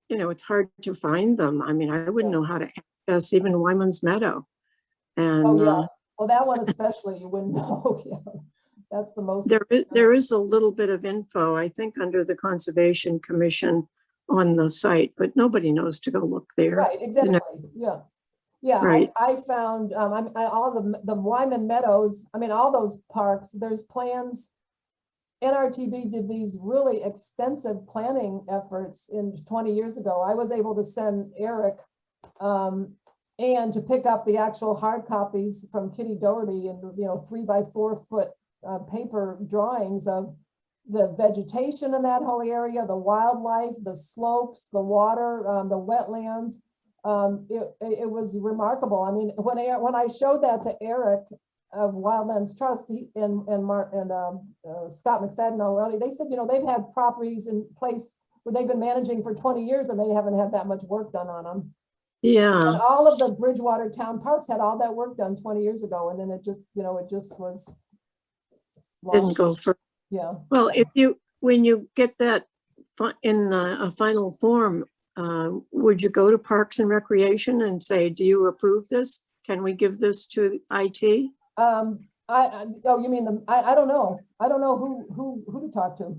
it's hard to find them. I mean, I wouldn't know how to access even Wyman's Meadow. And Oh, yeah, well, that one especially, you wouldn't know, yeah. That's the most. there is a little bit of info, I think, under the Conservation Commission on the site, but nobody knows to go look there. Right, exactly, yeah. Yeah, Right. I found, all the Wyman Meadows, I mean, all those parks, there's plans. NRTB did these really extensive planning efforts 20 years ago. I was able to send Eric and to pick up the actual hard copies from Kitty Doherty and, 3x4 foot paper drawings of the vegetation in that whole area, the wildlife, the slopes, the water, the wetlands. It was remarkable. I mean, when I showed that to Eric of Wildlands Trust and Scott McFadden already, they said, they've had properties in place where they've been managing for 20 years and they haven't had that much work done on them. And Yeah, all of the Bridgewater town parks had all that work done 20 years ago, and then it just was. didn't lost. go for, Yeah, well, when you get that in a final form, would you go to Parks and Recreation and say, do you approve this? Can we give this to IT? Oh, you mean I don't know. I don't know who to talk to.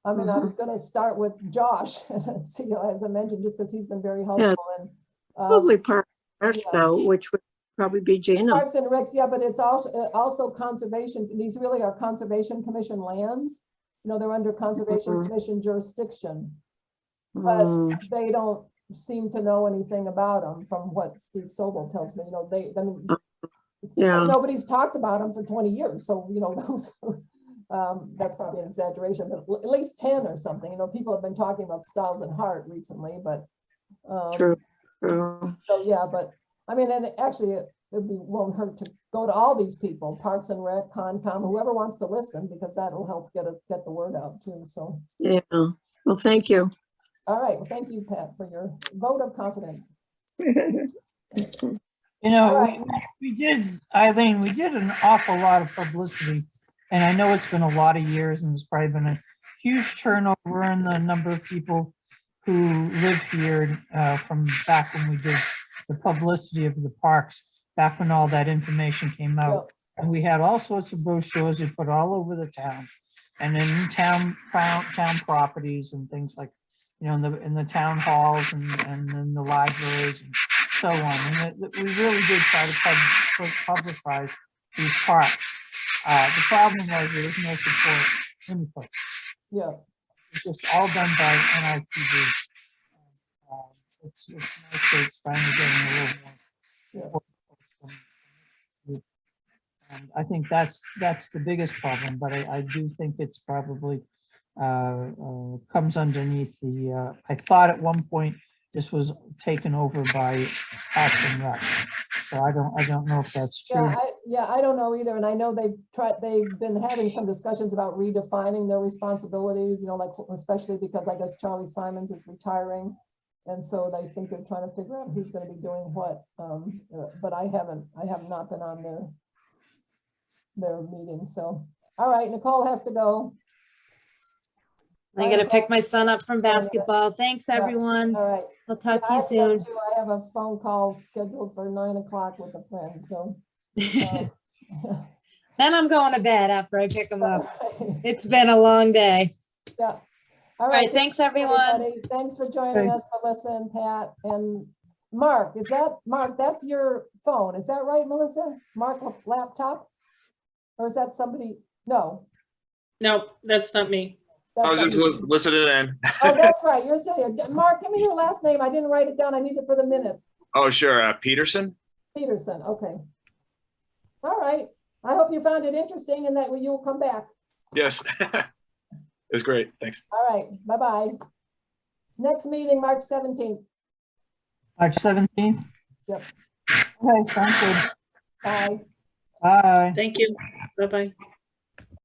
I mean, I'm gonna start with Josh and see, as I mentioned, just because he's been very helpful and. Probably Park Rec yeah. though, which would probably be Gina. Parks and Recs, yeah, but it's also conservation. These really are Conservation Commission lands. You know, they're under Conservation Commission jurisdiction, but they don't seem to know anything about them from what Steve Sobel tells me. You know, I mean, Yeah. nobody's talked about them for 20 years. So, you know, those, that's probably an exaggeration, but at least 10 or something. You know, people have been talking about Stiles and Hart recently, but True. True. so yeah, but I mean, and actually it won't hurt to go to all these people, Parks and Rec, Concom, whoever wants to listen, because that'll help get the word out too. So, Yeah. Well, thank you. all right. Well, thank you, Pat, for your vote of confidence. You know, we did, Eileen, we did an awful lot of publicity. And I know it's been a lot of years and there's probably been a huge turnover in the number of people who live here from back when we did the publicity of the parks, back when all that information came out. And we had all sorts of brochures we put all over the town and in town properties and things like, you know, in the town halls and in the libraries and so on. And we really did try to publicize these parks. The problem was there was no support input. Yeah. It's just all done by NITD. It's nice that it's finally getting a little more. And I think that's the biggest problem, but I do think it's probably comes underneath the, I thought at one point this was taken over by Parks and Rec. So I don't know if that's true. I don't know either. And I know they've been having some discussions about redefining their responsibilities, you know, like, especially because I guess Charlie Simons is retiring. And so they think they're trying to figure out who's going to be doing what. But I have not been on their meeting. So, all right, Nicole has to go. I gotta pick my son up from basketball. Thanks, everyone. All right. I'll talk Yeah, to I you have to go soon. too. I have a phone call scheduled for 9 o'clock with a friend. So. Then I'm going to bed after I pick him up. It's been a long day. Yeah. All right, thanks, everyone. Everybody. Thanks for joining us, Melissa and Pat and Mark. Mark, that's your phone. Is that right, Melissa? Mark laptop? Or is that somebody? No. No, that's not me. I was just listening in. Oh, that's right. You're still here. Mark, give me your last name. I didn't write it down. I need it for the minutes. Oh, sure. Peterson? Peterson. Okay. All right. I hope you found it interesting and that you'll come back. Yes. It's great. Thanks. All right. Bye-bye. Next meeting, March 17th. March 17th? Yep. Okay, sounds good. Bye. Bye. Thank you. Bye-bye.